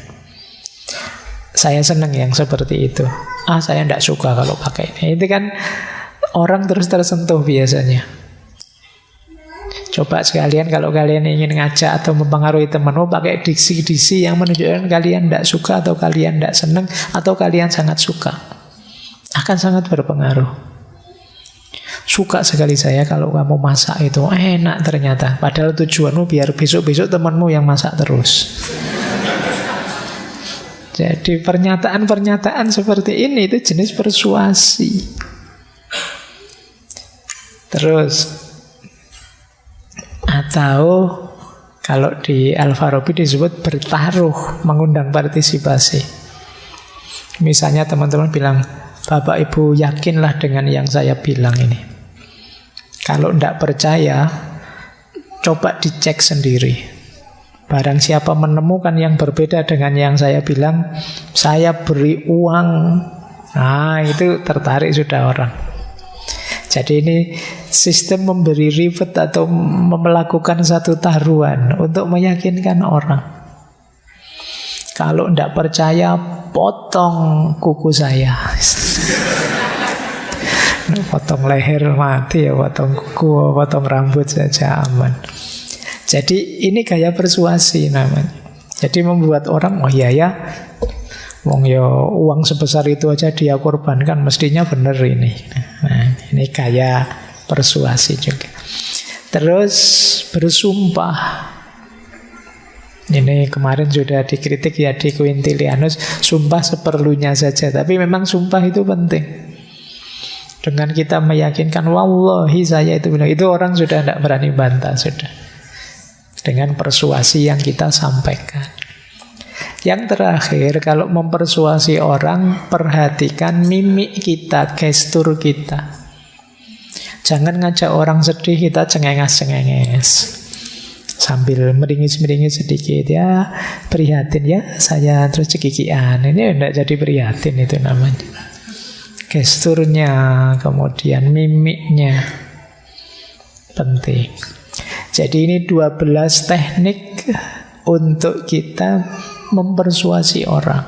Saya senang yang seperti itu. Saya tidak suka kalau pakai ini. Itu kan orang terus tersentuh biasanya. Coba sekalian kalau kalian ingin ngajak atau mempengaruhi temanmu, pakai diksi-diksi yang menunjukkan kalian tidak suka atau kalian tidak senang atau kalian sangat suka. Akan sangat berpengaruh. Suka sekali saya kalau kamu masak itu enak ternyata. Padahal tujuanmu biar besok-besok temanmu yang masak terus. Jadi pernyataan-pernyataan seperti ini itu jenis persuasi. Terus atau kalau di Al-Farabi disebut bertaruh, mengundang partisipasi. Misalnya teman-teman bilang, Bapak Ibu yakinlah dengan yang saya bilang ini. Kalau tidak percaya, coba dicek sendiri. Barang siapa menemukan yang berbeda dengan yang saya bilang, saya beri uang. Nah, itu tertarik sudah orang. Jadi ini sistem memberi reward atau melakukan satu taruhan untuk meyakinkan orang. Kalau tidak percaya, potong kuku saya. Potong leher mati ya, potong kuku, potong rambut saja aman. Jadi ini gaya persuasi namanya. Jadi membuat orang, oh iya ya, wong ya uang sebesar itu aja dia korbankan, mestinya benar ini. Nah, ini gaya persuasi juga. Terus bersumpah. Ini kemarin sudah dikritik ya di Quintilianus, sumpah seperlunya saja. Tapi memang sumpah itu penting. Dengan kita meyakinkan, wallahi saya itu bilang, itu orang sudah tidak berani bantah sudah. Dengan persuasi yang kita sampaikan. Yang terakhir, kalau mempersuasi orang, perhatikan mimik kita, gestur kita. Jangan ngajak orang sedih, kita cengenges-cengenges. Sambil meringis-meringis sedikit, ya prihatin ya saya, terus cekikian. Ini tidak jadi prihatin itu namanya. Gesturnya, kemudian mimiknya penting. Jadi ini 12 teknik untuk kita mempersuasi orang,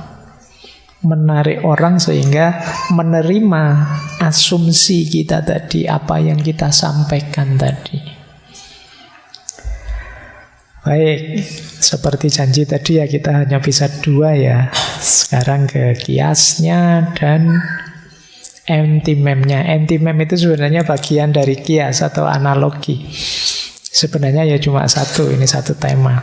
menarik orang sehingga menerima asumsi kita tadi, apa yang kita sampaikan tadi. Baik, seperti janji tadi ya, kita hanya bisa 2 ya. Sekarang ke kiasnya dan antimemnya. Antimem itu sebenarnya bagian dari kias atau analogi. Sebenarnya ya cuma satu, ini satu tema.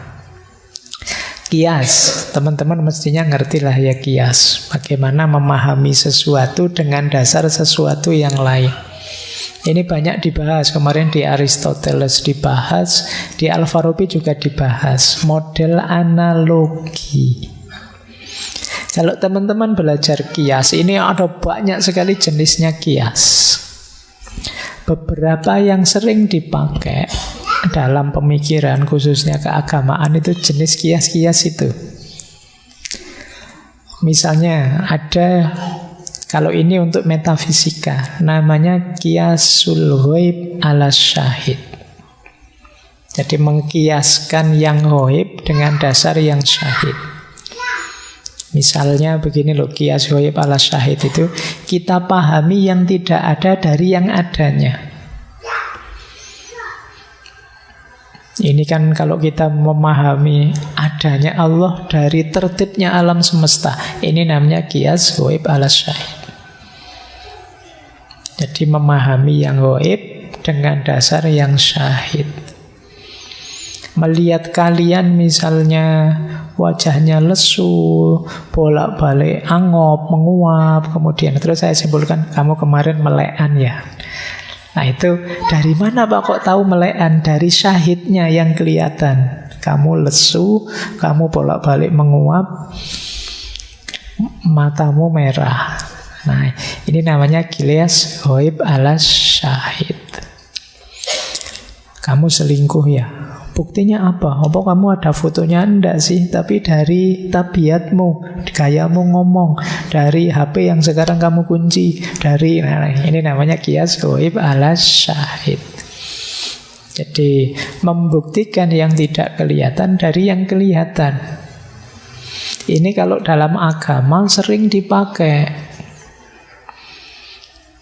Kias, teman-teman mestinya ngerti lah ya kias. Bagaimana memahami sesuatu dengan dasar sesuatu yang lain. Ini banyak dibahas, kemarin di Aristoteles dibahas, di Al-Farabi juga dibahas, model analogi. Kalau teman-teman belajar kias, ini ada banyak sekali jenisnya kias. Beberapa yang sering dipakai dalam pemikiran, khususnya keagamaan, itu jenis kias-kias itu. Misalnya ada, kalau ini untuk metafisika, namanya kiasul ghaib ala syahid. Jadi mengkiaskan yang ghaib dengan dasar yang syahid. Misalnya begini loh, kias ghaib ala syahid itu, kita pahami yang tidak ada dari yang adanya. Ini kan kalau kita memahami adanya Allah dari tertibnya alam semesta, ini namanya kias ghaib ala syahid. Jadi memahami yang ghaib dengan dasar yang syahid. Melihat kalian misalnya wajahnya lesu, bolak-balik angop, menguap, kemudian terus saya simpulkan, kamu kemarin melekan ya. Nah itu dari mana Pak kok tahu melekan? Dari syahidnya yang kelihatan. Kamu lesu, kamu bolak-balik menguap, matamu merah. Nah ini namanya kias ghaib ala syahid. Kamu selingkuh ya? Buktinya apa? Apa kamu ada fotonya? Enggak sih, tapi dari tabiatmu, gayamu ngomong, dari HP yang sekarang kamu kunci, dari ini namanya kias ghaib ala syahid. Jadi membuktikan yang tidak kelihatan dari yang kelihatan. Ini kalau dalam agama sering dipakai.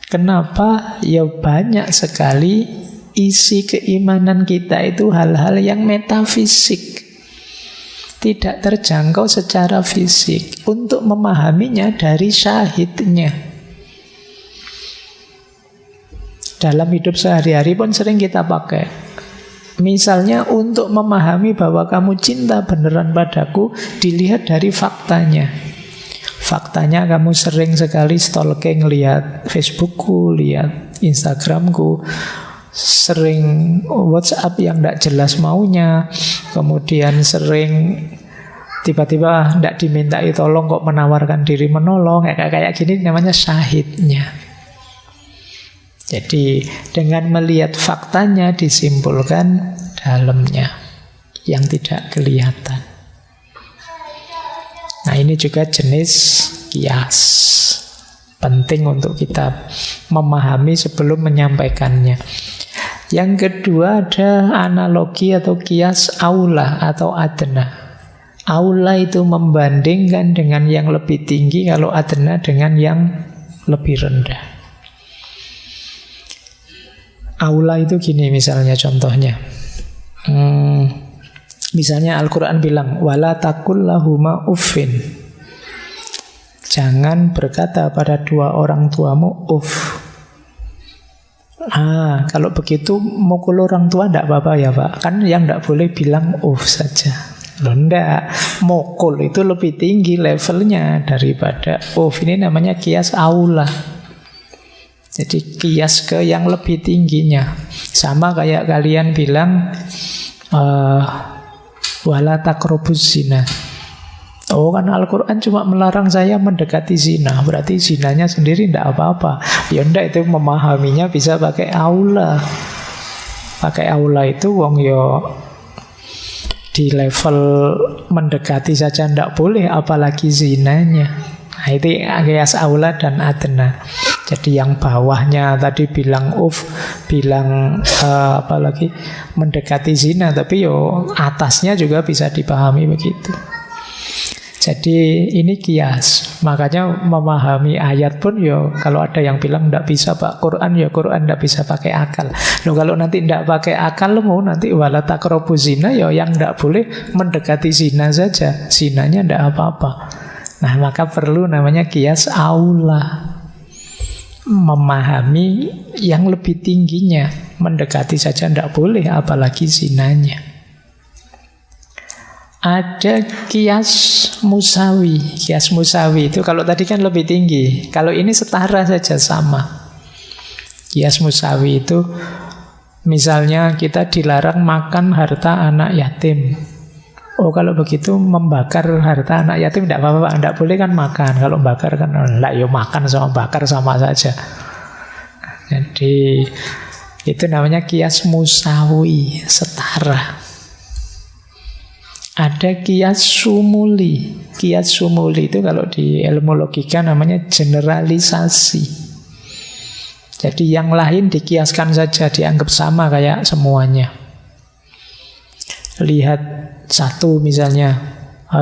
Kenapa? Ya banyak sekali isi keimanan kita itu hal-hal yang metafisik, tidak terjangkau secara fisik. Untuk memahaminya dari syahidnya. Dalam hidup sehari-hari pun sering kita pakai. Misalnya untuk memahami bahwa kamu cinta beneran padaku, dilihat dari faktanya. Faktanya kamu sering sekali stalking, lihat Facebookku, lihat Instagramku, sering WhatsApp yang tidak jelas maunya, kemudian sering tiba-tiba tidak dimintai tolong kok menawarkan diri menolong, kayak gini namanya syahidnya. Jadi dengan melihat faktanya disimpulkan dalamnya yang tidak kelihatan. Nah, ini juga jenis kias. Penting untuk kita memahami sebelum menyampaikannya. Yang kedua ada analogi atau kias aula atau adna. Aula itu membandingkan dengan yang lebih tinggi, kalau adna dengan yang lebih rendah. Aula itu gini misalnya contohnya. Misalnya Al-Quran bilang, wala takul lahuma uffin. Jangan berkata pada dua orang tuamu uff. Kalau begitu mukul orang tua tidak apa-apa ya Pak. Kan yang tidak boleh bilang uff saja. Loh enggak, mukul itu lebih tinggi levelnya daripada uff. Ini namanya kias aula. Jadi kias ke yang lebih tingginya. Sama kayak kalian bilang wala taqrabuz zina. Oh kan Al-Quran cuma melarang saya mendekati zina, berarti zinanya sendiri tidak apa-apa. Ya enggak, itu memahaminya bisa pakai aula. Pakai aula itu wong yo di level mendekati saja tidak boleh, apalagi zinanya. Nah, itu kias aula dan adna. Jadi yang bawahnya tadi bilang bilang apalagi mendekati zina, tapi yo atasnya juga bisa dipahami begitu. Jadi ini kias. Makanya memahami ayat pun yo kalau ada yang bilang tidak bisa Pak Quran, ya Quran tidak bisa pakai akal. Loh, kalau nanti tidak pakai akal nanti wala taqrabuz zina, yo yang tidak boleh mendekati zina saja. Zinanya tidak apa-apa. Nah, maka perlu namanya kias aula. Memahami yang lebih tingginya, mendekati saja tidak boleh, apalagi zinanya. Ada kias musawi. Kias musawi itu kalau tadi kan lebih tinggi, kalau ini setara saja sama. Kias musawi itu misalnya kita dilarang makan harta anak yatim. Oh, kalau begitu membakar harta anak yatim tidak apa-apa, tidak boleh kan makan. Kalau bakar kan enggak, ya makan sama bakar sama saja. Jadi itu namanya kias musawi, setara. Ada kias sumuli. Kias sumuli itu kalau di ilmu logika namanya generalisasi. Jadi yang lain dikiaskan saja, dianggap sama kayak semuanya. Lihat satu misalnya,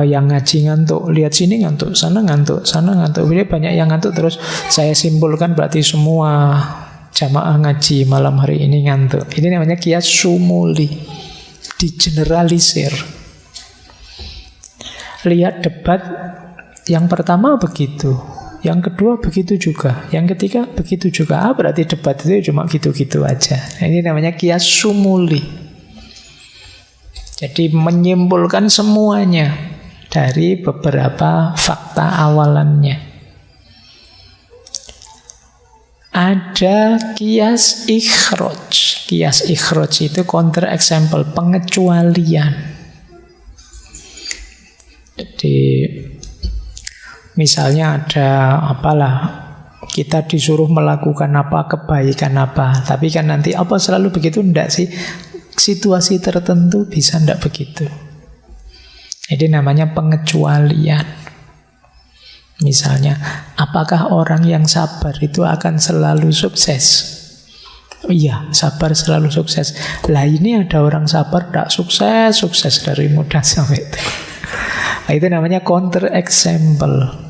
yang ngaji ngantuk, lihat sini ngantuk, sana ngantuk, sana ngantuk. Jadi banyak yang ngantuk, terus saya simpulkan berarti semua jamaah ngaji malam hari ini ngantuk. Ini namanya kias sumuli, digeneralisir. Lihat debat, yang pertama begitu, yang kedua begitu juga, yang ketiga begitu juga. Berarti debat itu cuma gitu-gitu aja. Nah, ini namanya kias sumuli. Jadi menyimpulkan semuanya dari beberapa fakta awalannya. Ada kias ikhroj. Kias ikhroj itu counter example, pengecualian. Jadi misalnya ada kita disuruh melakukan apa, kebaikan apa, tapi kan nanti apa selalu begitu? Enggak sih. Situasi tertentu bisa enggak begitu. Jadi namanya pengecualian. Misalnya, apakah orang yang sabar itu akan selalu sukses? Iya, sabar selalu sukses. Lah ini ada orang sabar tidak sukses dari muda sampai tua. Nah, itu namanya counter example.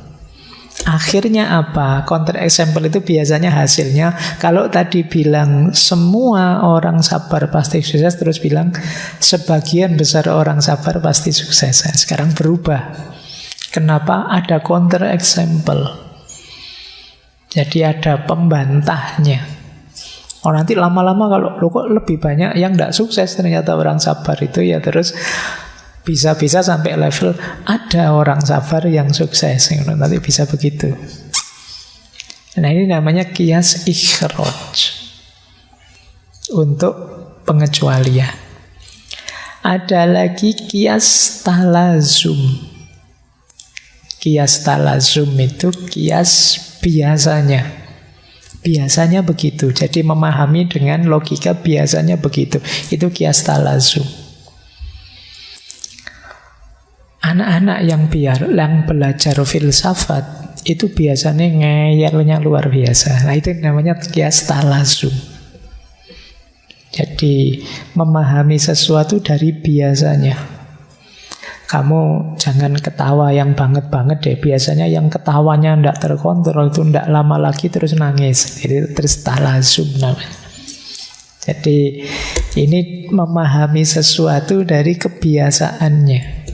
Akhirnya apa? Counter example itu biasanya hasilnya, kalau tadi bilang semua orang sabar pasti sukses, terus bilang sebagian besar orang sabar pasti sukses. Nah, sekarang berubah. Kenapa? Ada counter example. Jadi ada pembantahnya. Oh, nanti lama-lama kalau kok lebih banyak yang tidak sukses ternyata orang sabar itu, ya terus Bisa-bisa sampai level ada orang sabar yang sukses, nanti bisa begitu. Nah ini namanya kias ikhraj untuk pengecualian. Ada lagi kias talazum. Kias talazum itu kias biasanya. Biasanya begitu. Jadi memahami dengan logika biasanya begitu. Itu kias talazum. Anak-anak yang belajar filsafat itu biasanya ngeyelnya luar biasa. Nah itu namanya kias talazum. Jadi memahami sesuatu dari biasanya. Kamu jangan ketawa yang banget-banget deh. Biasanya yang ketawanya tidak terkontrol itu tidak lama lagi terus nangis. Jadi terus talazum namanya. Jadi ini memahami sesuatu dari kebiasaannya.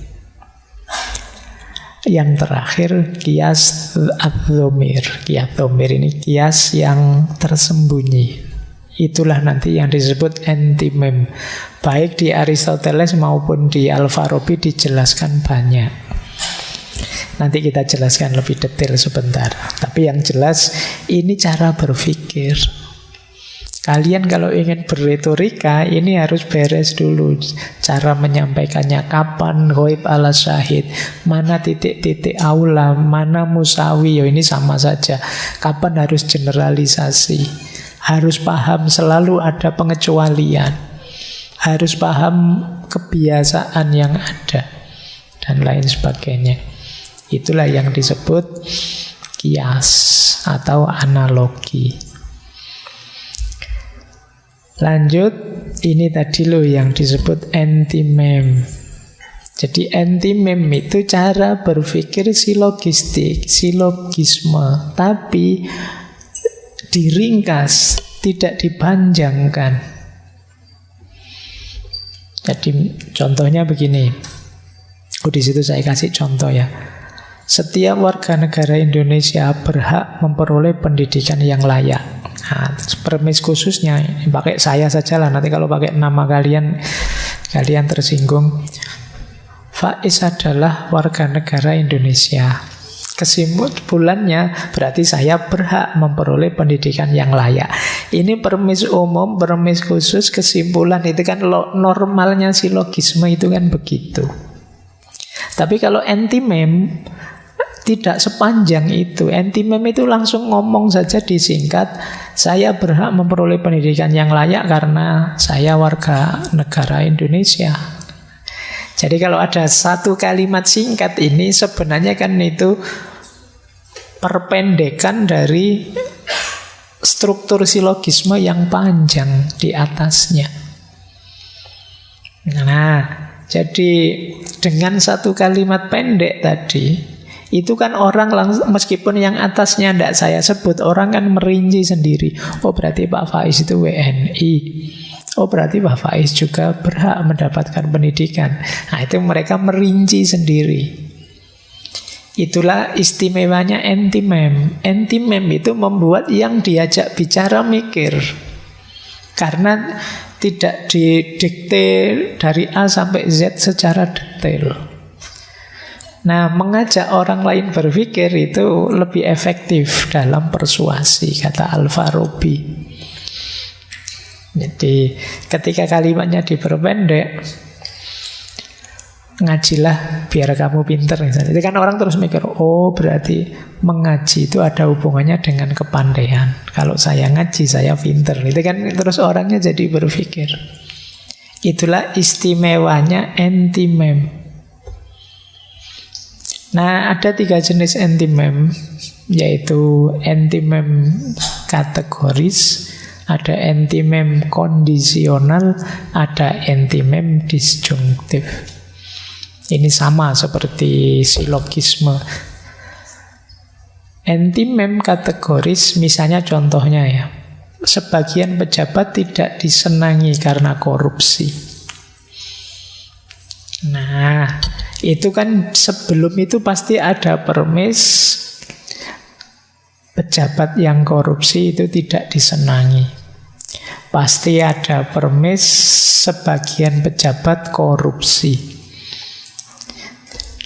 Yang terakhir kias ad-dhamir. Kias dhamir ini kias yang tersembunyi. Itulah nanti yang disebut antimem. Baik di Aristoteles maupun di Al-Farabi dijelaskan banyak. Nanti kita jelaskan lebih detail sebentar. Tapi yang jelas ini cara berpikir. Kalian kalau ingin berretorika, ini harus beres dulu. Cara menyampaikannya, kapan ghaib ala syahid, mana titik-titik aula, mana musawi, ini sama saja. Kapan harus generalisasi. Harus paham selalu ada pengecualian. Harus paham kebiasaan yang ada. Dan lain sebagainya. Itulah yang disebut kias atau analogi. Lanjut, ini tadi loh yang disebut antimem. Jadi antimem itu cara berpikir silogistik, silogisme, tapi diringkas, tidak dipanjangkan. Jadi contohnya begini. Di situ saya kasih contoh ya. Setiap warga negara Indonesia berhak memperoleh pendidikan yang layak. Nah, premis khususnya pakai saya saja lah. Nanti kalau pakai nama kalian tersinggung. Faiz adalah warga negara Indonesia. Kesimpulannya berarti saya berhak memperoleh pendidikan yang layak. Ini premis umum, premis khusus, kesimpulan itu kan normalnya silogisme itu kan begitu. Tapi kalau antimem tidak sepanjang itu. Antimem itu langsung ngomong saja disingkat, saya berhak memperoleh pendidikan yang layak karena saya warga negara Indonesia. Jadi kalau ada satu kalimat singkat ini sebenarnya kan itu perpendekan dari struktur silogisme yang panjang di atasnya. Nah, jadi dengan satu kalimat pendek tadi itu kan orang langsung, meskipun yang atasnya tidak saya sebut, orang kan merinci sendiri. Oh berarti Pak Faiz itu WNI. Oh berarti Pak Faiz juga berhak mendapatkan pendidikan. Nah itu mereka merinci sendiri. Itulah istimewanya antimem. Antimem itu membuat yang diajak bicara mikir. Karena tidak didikte dari A sampai Z secara detail. Nah, mengajak orang lain berpikir itu lebih efektif dalam persuasi, kata Al-Farabi. Jadi, ketika kalimatnya diperpendek, ngajilah biar kamu pinter. Misalnya. Itu kan orang terus mikir, oh berarti mengaji itu ada hubungannya dengan kepandaian. Kalau saya ngaji, saya pinter. Itu kan terus orangnya jadi berpikir. Itulah istimewanya antimem. Nah, ada 3 jenis antimem, yaitu antimem kategoris, ada antimem kondisional, ada antimem disjunktif. Ini sama seperti silogisme. Antimem kategoris, misalnya contohnya ya, sebagian pejabat tidak disenangi karena korupsi. Nah, itu kan sebelum itu pasti ada premis pejabat yang korupsi itu tidak disenangi. Pasti ada premis sebagian pejabat korupsi.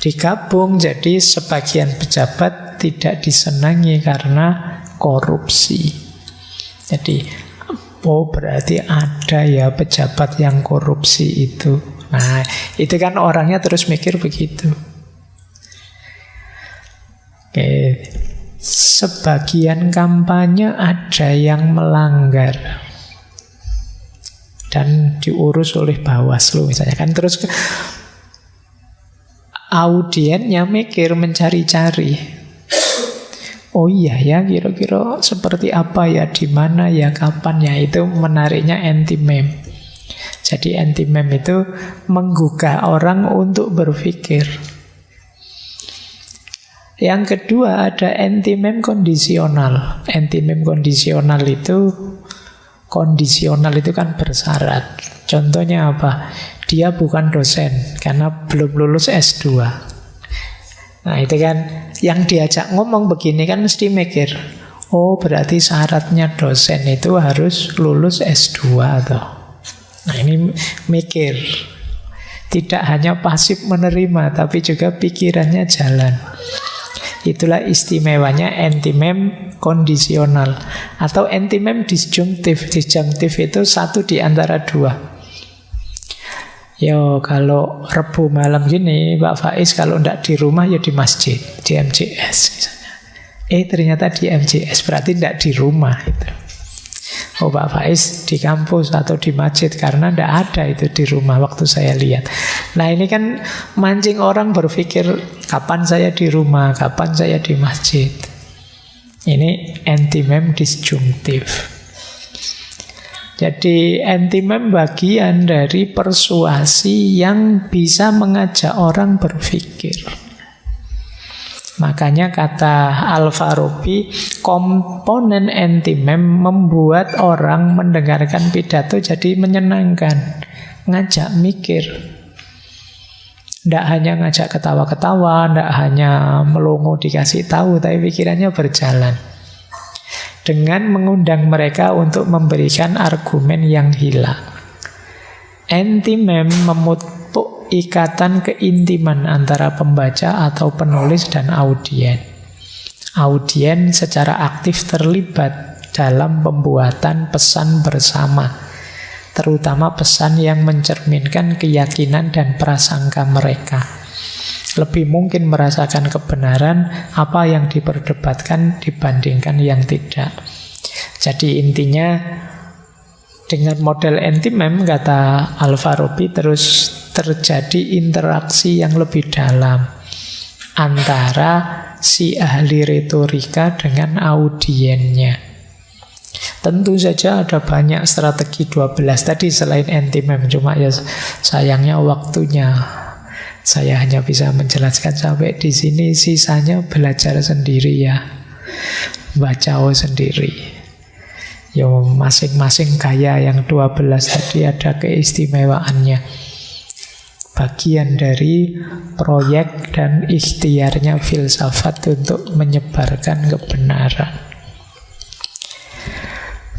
Digabung jadi sebagian pejabat tidak disenangi karena korupsi. Jadi, oh berarti ada ya pejabat yang korupsi itu. Nah, itu kan orangnya terus mikir begitu. Oke, sebagian kampanye ada yang melanggar dan diurus oleh Bawaslu misalnya kan, terus audiennya mikir mencari-cari. Oh iya ya, kira-kira seperti apa ya, di mana ya, kapan ya. Itu menariknya anti-meme. Jadi anti-meme itu menggugah orang untuk berpikir. Yang kedua ada anti-meme kondisional. Anti-meme kondisional itu kan bersyarat. Contohnya apa? Dia bukan dosen karena belum lulus S2. Nah itu kan yang diajak ngomong begini kan mesti mikir, oh berarti syaratnya dosen itu harus lulus S2 atau. Nah ini mikir. Tidak hanya pasif menerima tapi juga pikirannya jalan. Itulah istimewanya anti-meme kondisional atau anti-meme disjunktif. Disjunktif itu satu di antara dua. Yo, kalau Rebu malam gini, Pak Faiz kalau ndak di rumah ya di masjid, di MJS misalnya. Ternyata di MJS berarti ndak di rumah itu. Oh, Pak Faiz di kampus atau di masjid karena ndak ada itu di rumah waktu saya lihat. Nah, ini kan mancing orang berpikir kapan saya di rumah, kapan saya di masjid. Ini anti-meme disjunktif. Jadi anti-meme bagian dari persuasi yang bisa mengajak orang berpikir. Makanya kata Al-Farabi, komponen anti-meme membuat orang mendengarkan pidato jadi menyenangkan, ngajak mikir. Tidak hanya ngajak ketawa-ketawa, tidak hanya melongo dikasih tahu, tapi pikirannya berjalan. Dengan mengundang mereka untuk memberikan argumen yang hilang. Anti-meme memupuk ikatan keintiman antara pembaca atau penulis dan audien. Audien secara aktif terlibat dalam pembuatan pesan bersama, terutama pesan yang mencerminkan keyakinan dan prasangka mereka. Lebih mungkin merasakan kebenaran apa yang diperdebatkan dibandingkan yang tidak. Jadi intinya dengan model anti-meme kata Al-Farabi terus terjadi interaksi yang lebih dalam antara si ahli retorika dengan audiennya. Tentu saja ada banyak strategi 12 tadi selain anti-meme, cuma ya sayangnya waktunya. Saya hanya bisa menjelaskan sampai di sini, sisanya belajar sendiri ya. Baca sendiri. Yo masing-masing gaya yang 12 tadi ada keistimewaannya. Bagian dari proyek dan ikhtiarnya filsafat untuk menyebarkan kebenaran.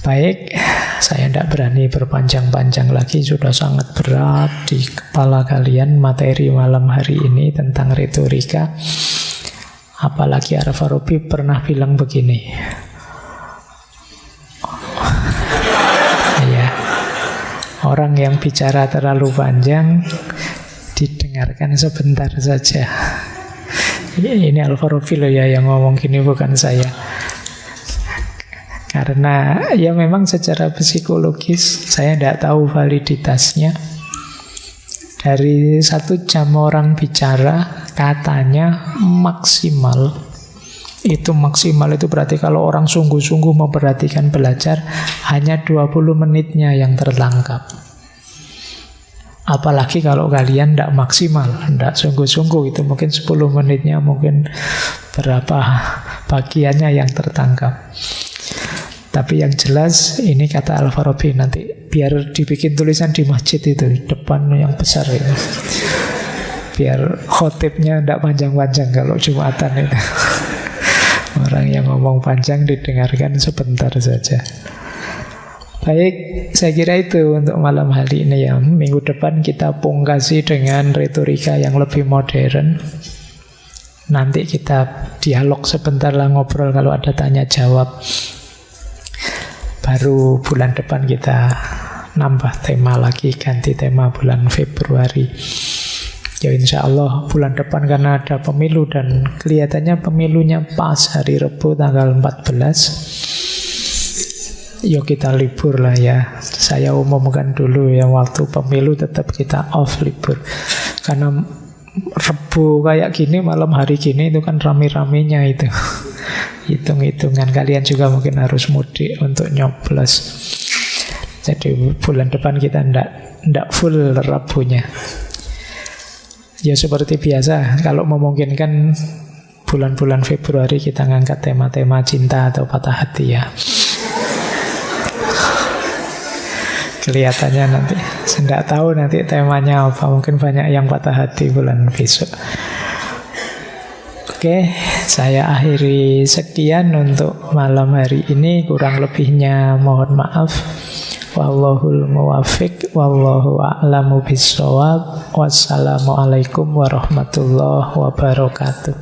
Baik, saya tidak berani berpanjang-panjang lagi, sudah sangat berat di kepala kalian materi malam hari ini tentang retorika. Apalagi Al-Farabi pernah bilang begini. Ya, orang yang bicara terlalu panjang didengarkan sebentar saja. Ini Al-Farabi loh ya yang ngomong gini, bukan saya. Karena ya memang secara psikologis saya tidak tahu validitasnya. Dari 1 jam orang bicara katanya maksimal. Itu maksimal itu berarti kalau orang sungguh-sungguh memperhatikan belajar hanya 20 menitnya yang tertangkap. Apalagi kalau kalian tidak maksimal, tidak sungguh-sungguh, itu mungkin 10 menitnya, mungkin berapa bagiannya yang tertangkap. Tapi yang jelas ini kata Al-Farabi, nanti biar dibikin tulisan di masjid itu depan yang besar itu, biar khotibnya tidak panjang-panjang kalau Jumatan itu. Orang yang ngomong panjang didengarkan sebentar saja. Baik, saya kira itu untuk malam hari ini ya. Minggu depan kita pungkasi dengan retorika yang lebih modern. Nanti kita dialog sebentar lah, ngobrol kalau ada tanya jawab. Baru bulan depan kita nambah tema lagi, ganti tema bulan Februari. Ya insya Allah bulan depan karena ada pemilu dan kelihatannya pemilunya pas hari Rabu tanggal 14. Yuk kita libur lah ya. Saya umumkan dulu ya, waktu pemilu tetap kita off libur. Karena Rebu kayak gini, malam hari gini itu kan rame-ramenya itu. Hitung-hitungan kalian juga mungkin harus mudik untuk nyoblos. Jadi bulan depan kita ndak full Rabunya. Ya seperti biasa, kalau memungkinkan bulan-bulan Februari kita ngangkat tema-tema cinta atau patah hati ya. Kelihatannya nanti, saya tidak tahu nanti temanya apa. Mungkin banyak yang patah hati bulan besok. Oke, saya akhiri sekian untuk malam hari ini. Kurang lebihnya mohon maaf. Wallahul muwaffiq, wallahu a'lamu bissawab. Wassalamualaikum warahmatullahi wabarakatuh.